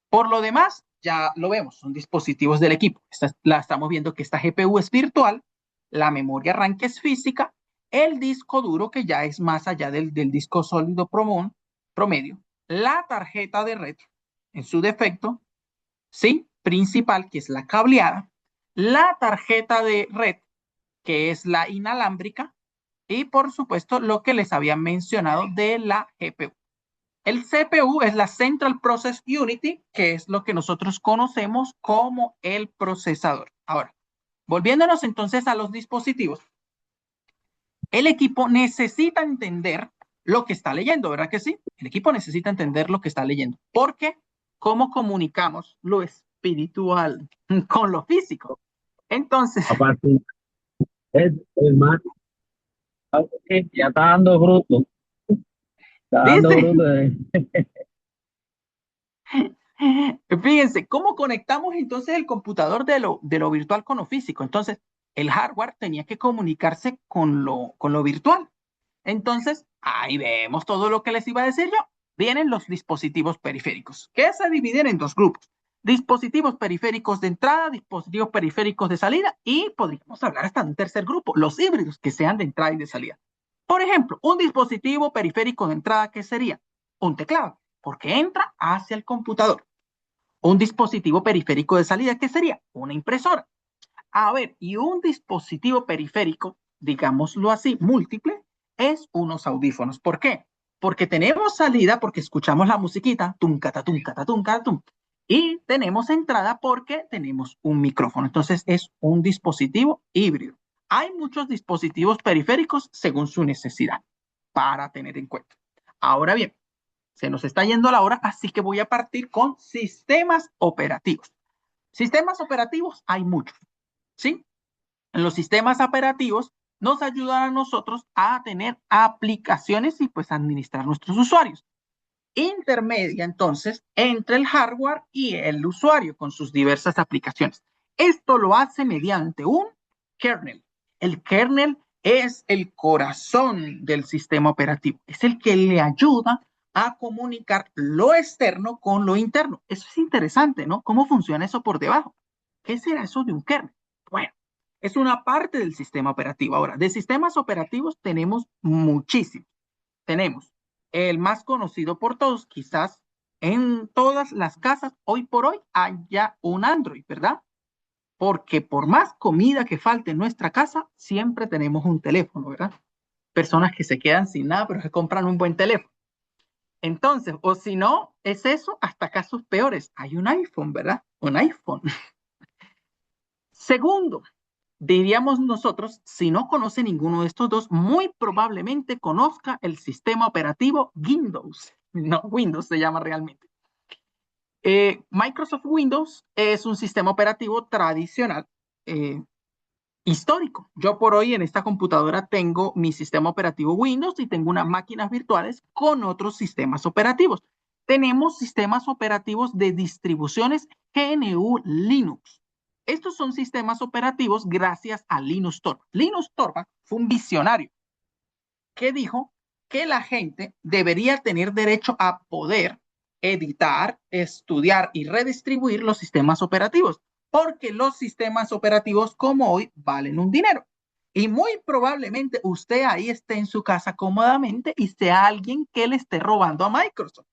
Por lo demás, ya lo vemos, son dispositivos del equipo. La estamos viendo que esta GPU es virtual, la memoria RAM que es física, el disco duro que ya es más allá del disco sólido promedio, la tarjeta de red en su defecto, sí, principal que es la cableada, la tarjeta de red que es la inalámbrica y por supuesto lo que les había mencionado de la GPU. El CPU es la Central Process Unit, que es lo que nosotros conocemos como el procesador. Ahora, volviéndonos entonces a los dispositivos, el equipo necesita entender lo que está leyendo, ¿verdad que sí? El equipo necesita entender lo que está leyendo, porque ¿cómo comunicamos lo espiritual con lo físico? Entonces, Aparte, es más, ya está dando fruto, está dando ¿viste? fruto. Fíjense, ¿cómo conectamos entonces el computador de lo virtual con lo físico? Entonces, el hardware tenía que comunicarse con lo virtual. Entonces, ahí vemos todo lo que les iba a decir yo. Vienen los dispositivos periféricos, que se dividen en dos grupos. Dispositivos periféricos de entrada, dispositivos periféricos de salida y podríamos hablar hasta de un tercer grupo, los híbridos que sean de entrada y de salida. Por ejemplo, un dispositivo periférico de entrada, ¿qué sería? Un teclado, porque entra hacia el computador. Un dispositivo periférico de salida, ¿qué sería? Una impresora. A ver, y un dispositivo periférico, digámoslo así, múltiple, es unos audífonos. ¿Por qué? Porque tenemos salida porque escuchamos la musiquita, tum, catatum, catatum, catatum. Y tenemos entrada porque tenemos un micrófono. Entonces es un dispositivo híbrido. Hay muchos dispositivos periféricos según su necesidad para tener en cuenta. Ahora bien, se nos está yendo la hora, así que voy a partir con sistemas operativos. Sistemas operativos hay muchos, ¿sí? En los sistemas operativos nos ayudan a nosotros a tener aplicaciones y pues administrar nuestros usuarios. Intermedia entonces entre el hardware y el usuario con sus diversas aplicaciones. Esto lo hace mediante un kernel. El kernel es el corazón del sistema operativo, es el que le ayuda a comunicar lo externo con lo interno. Eso es interesante, ¿no? ¿Cómo funciona eso por debajo? ¿Qué será eso de un kernel? Bueno, es una parte del sistema operativo. Ahora, de sistemas operativos tenemos muchísimos. Tenemos el más conocido por todos, quizás en todas las casas hoy por hoy haya un Android, ¿verdad? Porque por más comida que falte en nuestra casa, siempre tenemos un teléfono, ¿verdad? Personas que se quedan sin nada, pero que compran un buen teléfono. Entonces, o si no, es eso, hasta casos peores. Hay un iPhone, ¿verdad? Un iPhone. Segundo, diríamos nosotros, si no conoce ninguno de estos dos, muy probablemente conozca el sistema operativo Windows. No, Windows se llama realmente. Microsoft Windows es un sistema operativo tradicional, histórico. Yo por hoy en esta computadora tengo mi sistema operativo Windows y tengo unas máquinas virtuales con otros sistemas operativos. Tenemos sistemas operativos de distribuciones GNU Linux. Estos son sistemas operativos gracias a Linus Torvalds. Linus Torvalds fue un visionario que dijo que la gente debería tener derecho a poder editar, estudiar y redistribuir los sistemas operativos, porque los sistemas operativos como hoy valen un dinero. Y muy probablemente usted ahí esté en su casa cómodamente y sea alguien que le esté robando a Microsoft,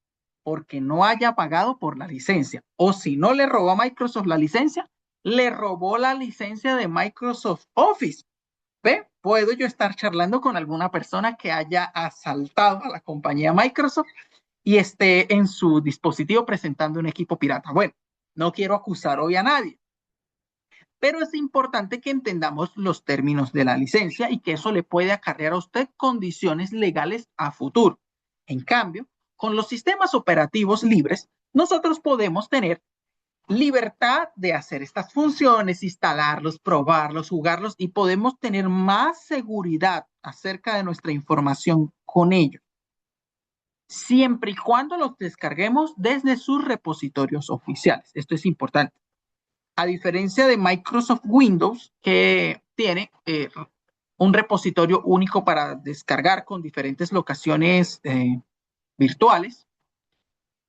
porque no haya pagado por la licencia. O si no le robó a Microsoft la licencia, le robó la licencia de Microsoft Office. ¿Ve? Puedo yo estar charlando con alguna persona que haya asaltado a la compañía Microsoft y esté en su dispositivo presentando un equipo pirata. Bueno, no quiero acusar hoy a nadie, pero es importante que entendamos los términos de la licencia y que eso le puede acarrear a usted condiciones legales a futuro. En cambio, con los sistemas operativos libres, nosotros podemos tener libertad de hacer estas funciones, instalarlos, probarlos, jugarlos y podemos tener más seguridad acerca de nuestra información con ellos, siempre y cuando los descarguemos desde sus repositorios oficiales. Esto es importante. A diferencia de Microsoft Windows, que tiene un repositorio único para descargar con diferentes locaciones virtuales,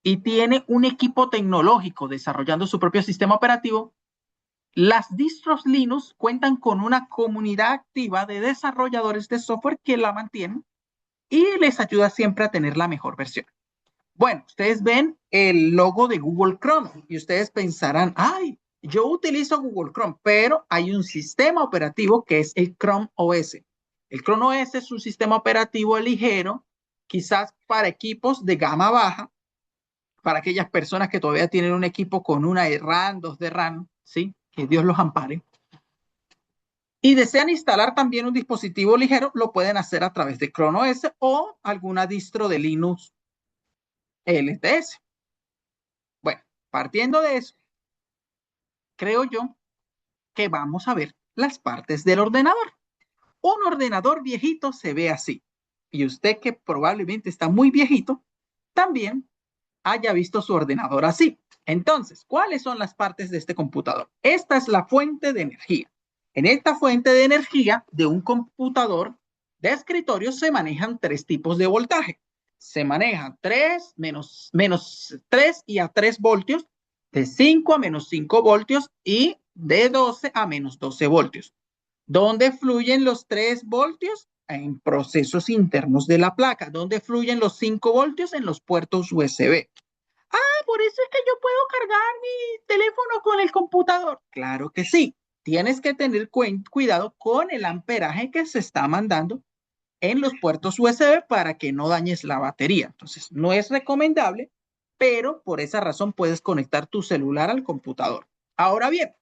y tiene un equipo tecnológico desarrollando su propio sistema operativo, las distros Linux cuentan con una comunidad activa de desarrolladores de software que la mantienen y les ayuda siempre a tener la mejor versión. Bueno, ustedes ven el logo de Google Chrome y ustedes pensarán, ay, yo utilizo Google Chrome, pero hay un sistema operativo que es el Chrome OS. El Chrome OS es un sistema operativo ligero, quizás para equipos de gama baja, para aquellas personas que todavía tienen un equipo con una de RAM, 2 de RAM, ¿sí? Que Dios los ampare. Y desean instalar también un dispositivo ligero, lo pueden hacer a través de Chrome OS o alguna distro de Linux LTS. Bueno, partiendo de eso, creo yo que vamos a ver las partes del ordenador. Un ordenador viejito se ve así. Y usted que probablemente está muy viejito, también haya visto su ordenador así. Entonces, ¿cuáles son las partes de este computador? Esta es la fuente de energía. En esta fuente de energía de un computador de escritorio se manejan tres tipos de voltaje. Se manejan 3, menos 3 y a 3 voltios, de 5 a menos 5 voltios y de 12 a menos 12 voltios. ¿Dónde fluyen los 3 voltios? En procesos internos de la placa. ¿Dónde fluyen los 5 voltios? En los puertos USB. Por eso es que yo puedo cargar mi teléfono con el computador. Claro que sí. Tienes que tener cuidado con el amperaje que se está mandando en los puertos USB para que no dañes la batería. Entonces, no es recomendable, pero por esa razón puedes conectar tu celular al computador. Ahora bien,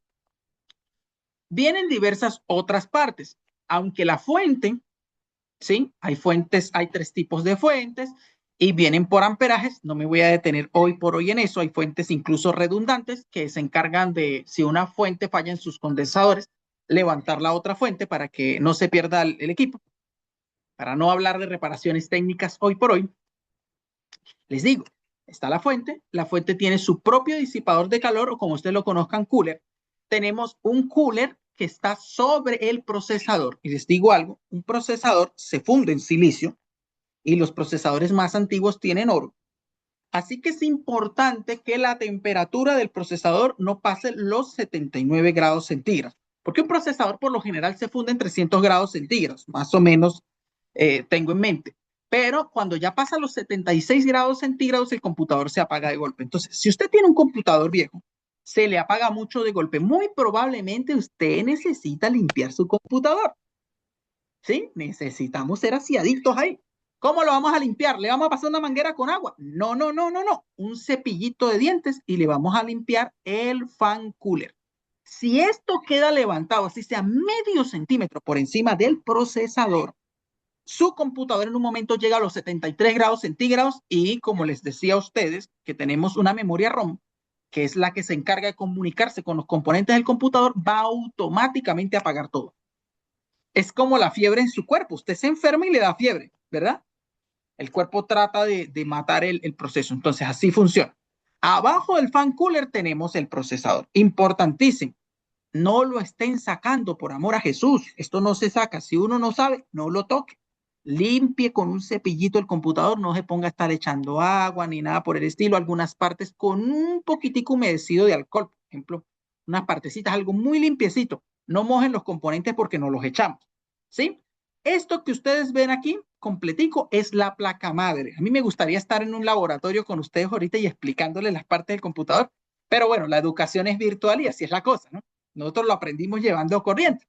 vienen diversas otras partes, aunque la fuente, ¿sí? Hay fuentes, hay tres tipos de fuentes y vienen por amperajes. No me voy a detener hoy por hoy en eso. Hay fuentes incluso redundantes que se encargan de, si una fuente falla en sus condensadores, levantar la otra fuente para que no se pierda el equipo. Para no hablar de reparaciones técnicas hoy por hoy, les digo, está la fuente tiene su propio disipador de calor o como ustedes lo conozcan, cooler. Tenemos un cooler que está sobre el procesador. Y les digo algo, un procesador se funde en silicio y los procesadores más antiguos tienen oro. Así que es importante que la temperatura del procesador no pase los 79 grados centígrados, porque un procesador por lo general se funde en 300 grados centígrados, más o menos tengo en mente. Pero cuando ya pasa los 76 grados centígrados, el computador se apaga de golpe. Entonces, si usted tiene un computador viejo, se le apaga mucho de golpe. Muy probablemente usted necesita limpiar su computador. ¿Sí? Necesitamos ser así adictos ahí. ¿Cómo lo vamos a limpiar? ¿Le vamos a pasar una manguera con agua? No, no, no, no, no. Un cepillito de dientes y le vamos a limpiar el fan cooler. Si esto queda levantado, así sea medio centímetro por encima del procesador, su computador en un momento llega a los 73 grados centígrados y como les decía a ustedes, que tenemos una memoria ROM, que es la que se encarga de comunicarse con los componentes del computador, va automáticamente a apagar todo. Es como la fiebre en su cuerpo. Usted se enferma y le da fiebre, ¿verdad? El cuerpo trata de matar el proceso. Entonces, así funciona. Abajo del fan cooler tenemos el procesador. Importantísimo. No lo estén sacando por amor a Jesús. Esto no se saca. Si uno no sabe, no lo toque. Limpie con un cepillito el computador. No se ponga a estar echando agua ni nada por el estilo. Algunas partes con un poquitico humedecido de alcohol. Por ejemplo, unas partecitas, algo muy limpiecito. No mojen los componentes porque no los echamos. ¿Sí? Esto que ustedes ven aquí, completico, es la placa madre. A mí me gustaría estar en un laboratorio con ustedes ahorita y explicándoles las partes del computador, pero bueno, la educación es virtual y así es la cosa, ¿no? Nosotros lo aprendimos llevando corriente.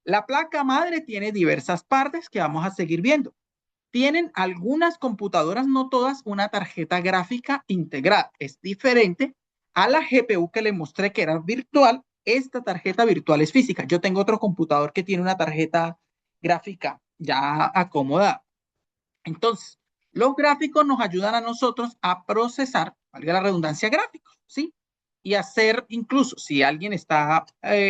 La placa madre tiene diversas partes que vamos a seguir viendo. Tienen algunas computadoras, no todas, una tarjeta gráfica integrada. Es diferente a la GPU que le mostré que era virtual. Esta tarjeta virtual es física. Yo tengo otro computador que tiene una tarjeta gráfica ya acomodada. Entonces, los gráficos nos ayudan a nosotros a procesar, valga la redundancia, gráficos, ¿sí? Y hacer, incluso si alguien está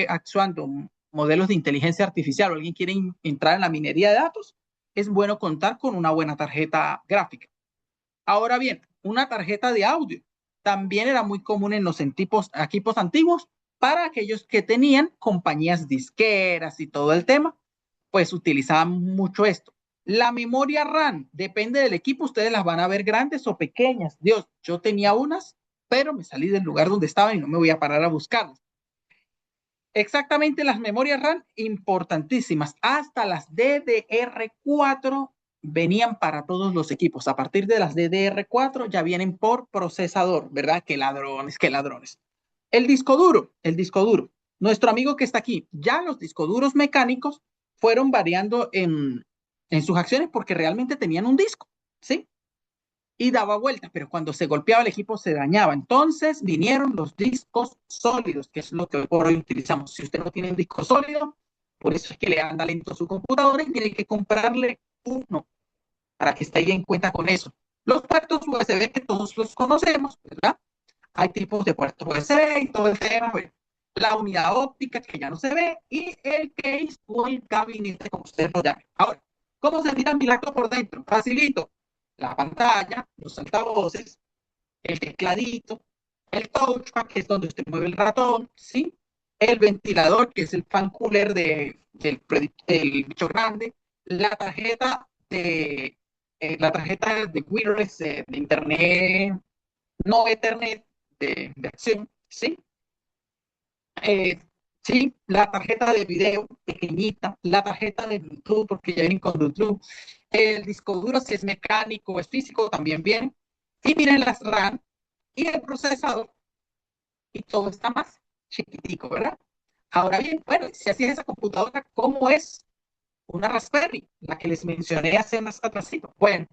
actuando modelos de inteligencia artificial o alguien quiere entrar en la minería de datos, es bueno contar con una buena tarjeta gráfica. Ahora bien, una tarjeta de audio también era muy común en los equipos antiguos para aquellos que tenían compañías disqueras y todo el tema, pues utilizaban mucho esto. La memoria RAM depende del equipo, ustedes las van a ver grandes o pequeñas. Dios, yo tenía unas, pero me salí del lugar donde estaba y no me voy a parar a buscarlas. Exactamente, las memorias RAM importantísimas, hasta las DDR4 venían para todos los equipos. A partir de las DDR4 ya vienen por procesador, ¿verdad? Qué ladrones, qué ladrones. El disco duro. Nuestro amigo que está aquí, ya los discos duros mecánicos fueron variando en sus acciones porque realmente tenían un disco, ¿sí? Y daba vueltas, pero cuando se golpeaba el equipo se dañaba. Entonces vinieron los discos sólidos, que es lo que por hoy utilizamos. Si usted no tiene un disco sólido, por eso es que le anda lento su computadora y tiene que comprarle uno para que esté en cuenta con eso. Los puertos USB que todos los conocemos, ¿verdad? Hay tipos de puertos USB y todo el tema, bueno, la unidad óptica que ya no se ve y el case o el gabinete, como ustedes lo llamen. Ahora, ¿cómo se mira mi laptop por dentro? Facilito. La pantalla, los altavoces, el tecladito, el touchpad, que es donde usted mueve el ratón, ¿sí? El ventilador, que es el fan cooler del bicho grande, la tarjeta de wireless de internet, no Ethernet de acción, ¿sí? Sí, la tarjeta de video pequeñita, la tarjeta de Bluetooth, porque ya vienen con Bluetooth, el disco duro, si es mecánico o es físico, también viene. Y miren las RAM y el procesador, y todo está más chiquitico, ¿verdad? Ahora bien, bueno, si así es esa computadora, ¿cómo es una Raspberry? La que les mencioné hace más atrásito. Bueno,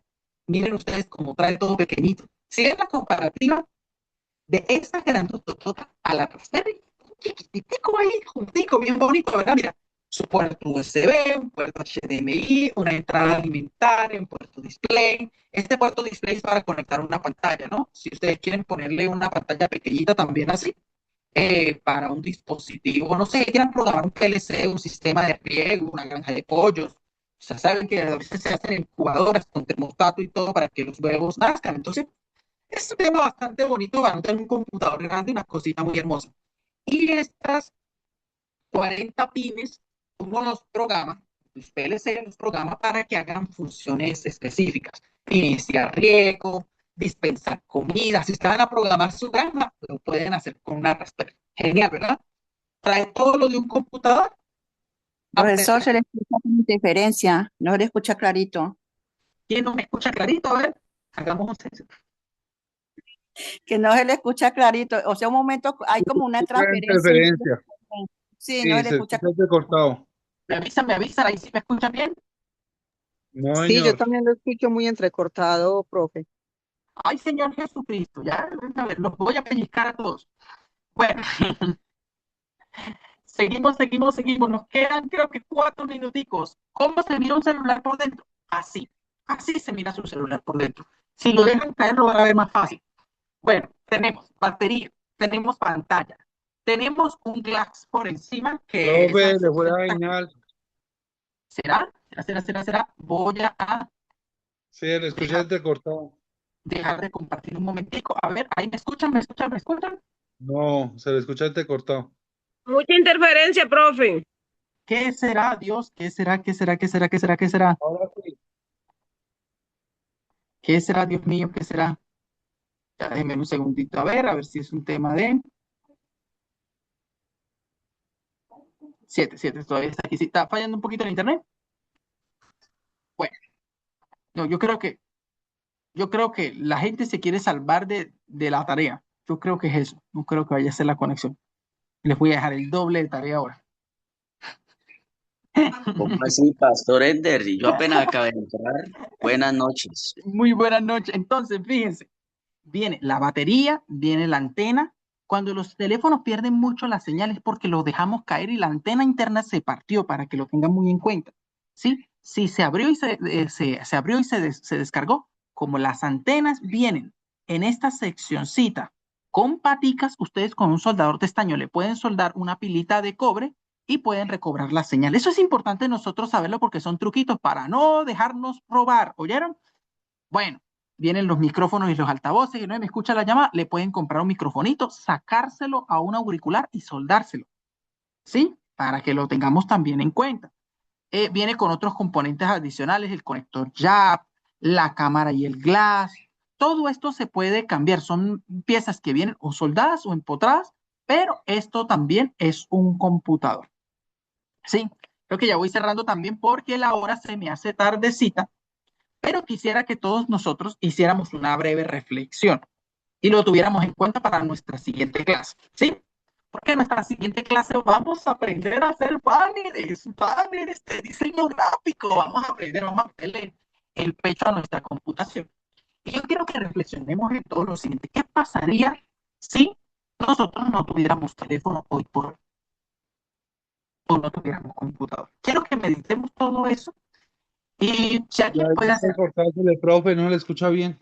miren ustedes cómo trae todo pequeñito. Si es la comparativa de esta grandototota a la Raspberry, chiquitico ahí, juntico, bien bonito, ¿verdad? Mira, su puerto USB, un puerto HDMI, una entrada alimentaria, un puerto display. Este puerto display es para conectar una pantalla, ¿no? Si ustedes quieren ponerle una pantalla pequeñita también así, para un dispositivo, no sé, quieran programar un PLC, un sistema de riego, una granja de pollos. O sea, saben que a veces se hacen incubadoras con termostato y todo para que los huevos nazcan. Entonces, es un tema bastante bonito para no tener un computador grande, una cosita muy hermosa. Y estas 40 pines, uno los programa, los PLC los programa para que hagan funciones específicas. Iniciar riego, dispensar comida. Si ustedes van a programar su granja, lo pueden hacer con una Raspberry. Genial, ¿verdad? Trae todo lo de un computador. Profesor, se le escucha con interferencia, no se le escucha clarito. ¿Quién no me escucha clarito? A ver, hagamos un censo. Que no se le escucha clarito, o sea, un momento hay como una transferencia. Sí, no se le se escucha. escucha cortado. Me avisan, ahí sí me escuchan bien. No, Sí, yo señor. también lo escucho muy entrecortado, profe. Ay, Señor Jesucristo, ya, a ver, los voy a pellizcar a todos. Bueno, seguimos. Nos quedan creo que 4 minuticos. ¿Cómo se mira un celular por dentro? Así se mira su celular por dentro. Si lo dejan caer, lo van a ver más fácil. Bueno, tenemos batería, tenemos pantalla, tenemos un glass por encima que Profe, le fue a dañar. ¿Será? Voy a Sí, le escuché entrecortado. dejar de compartir un momentico. A ver, ahí me escuchan. No, se le escucha entrecortado. Mucha interferencia, profe. ¿Qué será, Dios? ¿Qué será? ¿Qué será? Ahora sí. ¿Qué será, Dios mío? ¿Qué será? Ya déjenme un segundito a ver si es un tema de 7, todavía está aquí. ¿Sí está fallando un poquito el internet? Bueno, no, yo creo que la gente se quiere salvar de la tarea. Yo creo que es eso. No creo que vaya a ser la conexión. Les voy a dejar el doble de tarea ahora. ¿Cómo así, Pastor Ender? Yo apenas acabé de entrar. Buenas noches. Muy buenas noches. Entonces, fíjense, viene la batería, viene la antena. Cuando los teléfonos pierden mucho las señales porque los dejamos caer y la antena interna se partió, para que lo tengan muy en cuenta. ¿Sí? Si se abrió y se abrió y se descargó, como las antenas vienen en esta seccioncita con paticas, ustedes con un soldador de estaño le pueden soldar una pilita de cobre y pueden recobrar la señal. Eso es importante nosotros saberlo porque son truquitos para no dejarnos robar. ¿Oyeron? Bueno, vienen los micrófonos y los altavoces, y no me escucha la llamada, le pueden comprar un microfonito, sacárselo a un auricular y soldárselo, ¿sí? Para que lo tengamos también en cuenta. Viene con otros componentes adicionales, el conector jack, la cámara y el glass. Todo esto se puede cambiar, son piezas que vienen o soldadas o empotradas, pero esto también es un computador, ¿sí? Creo que ya voy cerrando también porque la hora se me hace tardecita, pero quisiera que todos nosotros hiciéramos una breve reflexión y lo tuviéramos en cuenta para nuestra siguiente clase, ¿sí? Porque en nuestra siguiente clase vamos a aprender a hacer banners de diseño gráfico, vamos a meterle el pecho a nuestra computación. Y yo quiero que reflexionemos en todo lo siguiente. ¿Qué pasaría si nosotros no tuviéramos teléfono hoy por hoy o no tuviéramos computador? Quiero que meditemos todo eso y si alguien puede hacer... El profe, no le escucha bien.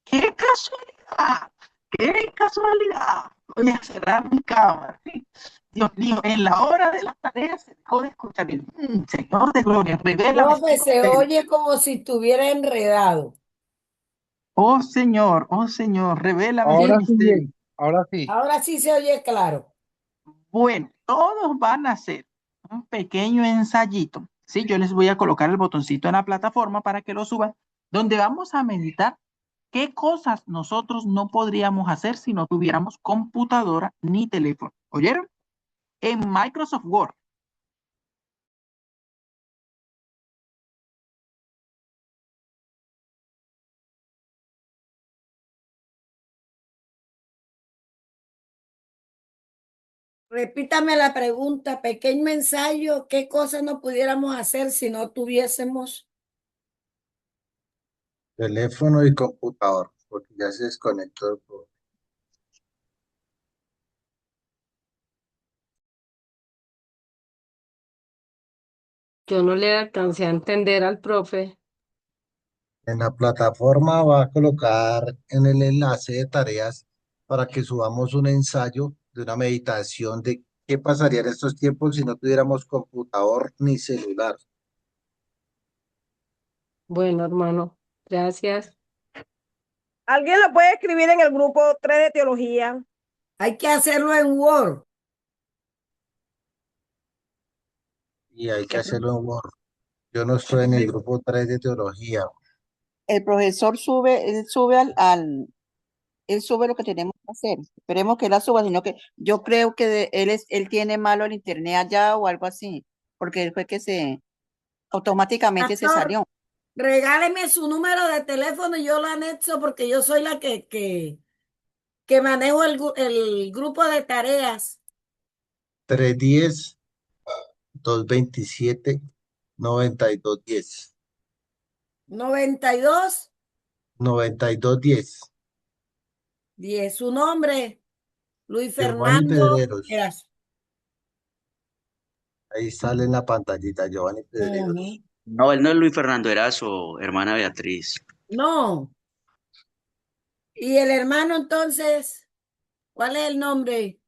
¡Qué casualidad! ¡Qué casualidad! Voy a cerrar mi cámara. ¿Sí? Dios mío, en la hora de las tareas se dejó de escuchar bien. Señor de gloria, revélame. Profe, se oye como si estuviera enredado. Oh Señor, revélame Ahora el sí misterio. bien, ahora sí. Ahora sí se oye claro. Bueno, todos van a hacer un pequeño ensayito. Sí, yo les voy a colocar el botoncito en la plataforma para que lo suban, donde vamos a meditar qué cosas nosotros no podríamos hacer si no tuviéramos computadora ni teléfono. ¿Oyeron? En Microsoft Word. Repítame la pregunta, pequeño ensayo, ¿qué cosas no pudiéramos hacer si no tuviésemos? Teléfono y computador, porque ya se desconectó. Yo no le alcancé a entender al profe. En la plataforma va a colocar en el enlace de tareas para que subamos un ensayo de una meditación de qué pasaría en estos tiempos si no tuviéramos computador ni celular. Bueno, hermano, gracias. ¿Alguien lo puede escribir en el grupo 3 de teología? Hay que hacerlo en Word. Y hay que hacerlo en Word. Yo no estoy en el grupo 3 de teología. El profesor sube, él sube lo que tenemos que hacer. Esperemos que él la suba, sino que yo creo que él tiene malo el internet allá o algo así, porque él fue que automáticamente se Pastor, salió. regáleme su número de teléfono y yo lo anexo porque yo soy la que manejo el grupo de tareas. 310-227-9210. 92 9210. 10. Su nombre, Luis Giovanni Fernando Pedreros. Erazo. Ahí sale en la pantallita, Giovanni Pedreros. No, él no es Luis Fernando Erazo, hermana Beatriz. No. Y el hermano entonces, ¿cuál es el nombre?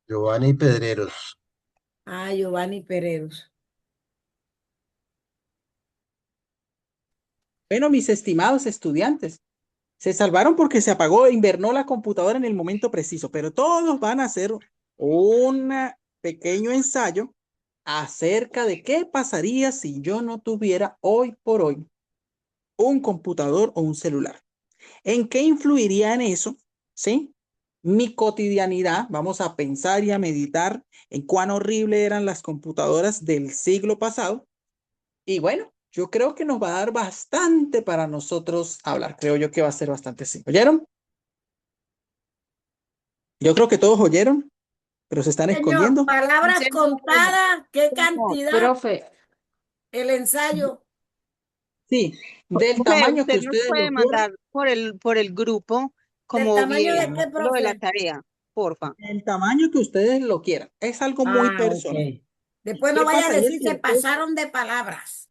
Giovanni Pedreros. Ah, Giovanni Pereros. Bueno, mis estimados estudiantes, se salvaron porque se apagó e invernó la computadora en el momento preciso, pero todos van a hacer un pequeño ensayo acerca de qué pasaría si yo no tuviera hoy por hoy un computador o un celular. ¿En qué influiría en eso? ¿Sí? Mi cotidianidad, vamos a pensar y a meditar en cuán horrible eran las computadoras del siglo pasado. Y bueno, yo creo que nos va a dar bastante para nosotros hablar. Creo yo que va a ser bastante así. ¿Oyeron? Yo creo que todos oyeron, pero se están Señor, escondiendo. palabras contadas, ¿qué cantidad? Profe, El ensayo. Sí, del Profe, tamaño que usted nos ustedes puede lo quieran. mandar por el grupo, ¿Del como tamaño de bien qué, lo de la profe? tarea, porfa. El tamaño que ustedes lo quieran. Es algo muy personal. Ok. Después no ¿Qué vaya a pasaría decir si se ustedes... pasaron de palabras.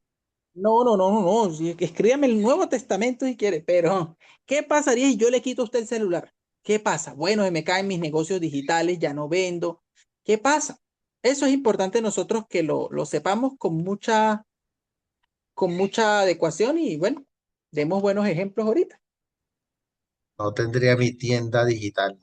No. Sí, escríbame el Nuevo Testamento si quiere, pero ¿qué pasaría si yo le quito a usted el celular? ¿Qué pasa? Bueno, se me caen mis negocios digitales, ya no vendo. ¿Qué pasa? Eso es importante nosotros que lo sepamos con mucha adecuación y bueno, demos buenos ejemplos ahorita. No tendría mi tienda digital.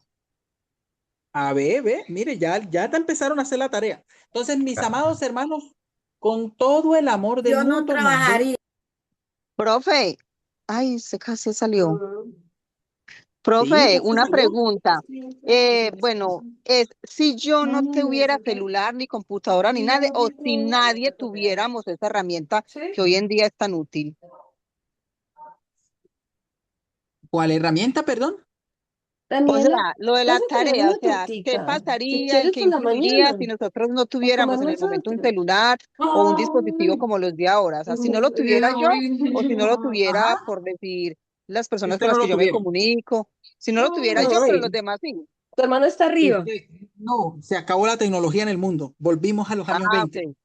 A ver, mire, ya te empezaron a hacer la tarea. Entonces, mis amados hermanos, con todo el amor del Yo no mundo, nos vemos. trabajaría. Profe, ay, se casi salió. Sí, Profe, ya se una salió. pregunta. Bueno, si yo no tuviera celular, ni computadora, ni nada, o si nadie tuviéramos esa herramienta que hoy en día es tan útil. ¿Cuál herramienta, perdón? O Daniela, sea, lo de la vas a comer tarea, o una sea, ¿qué tortita. Si pasaría, en quieres qué por la influiría mañana, si nosotros no o tuviéramos comer en el momento un nosotros. celular o un dispositivo como los de ahora? O sea, si no lo tuviera yo o si no lo tuviera, Ajá, por decir, las personas usted con no las que lo yo me tuvieron. comunico, si no lo tuviera yo, pero los Ay, demás sí. Tu hermano está arriba. no, se acabó la tecnología en el mundo. Volvimos a los años Ah, 20. ok.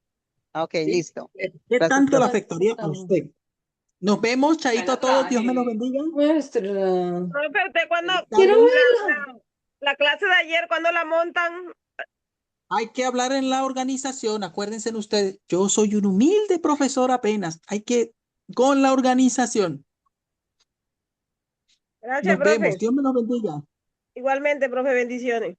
Ok, ¿Sí? listo. ¿Qué Gracias, tanto le profe. afectaría a usted? Nos vemos, chaito a todos, Dios me los bendiga. Muestra. Profe, ¿usted cuándo Quiero Salud. verla. la clase de ayer, cuándo la montan? Hay que hablar en la organización, acuérdense ustedes, yo soy un humilde profesor apenas, hay que, con la organización. Gracias, Nos vemos, profe. Dios me los bendiga. Igualmente, profe, bendiciones.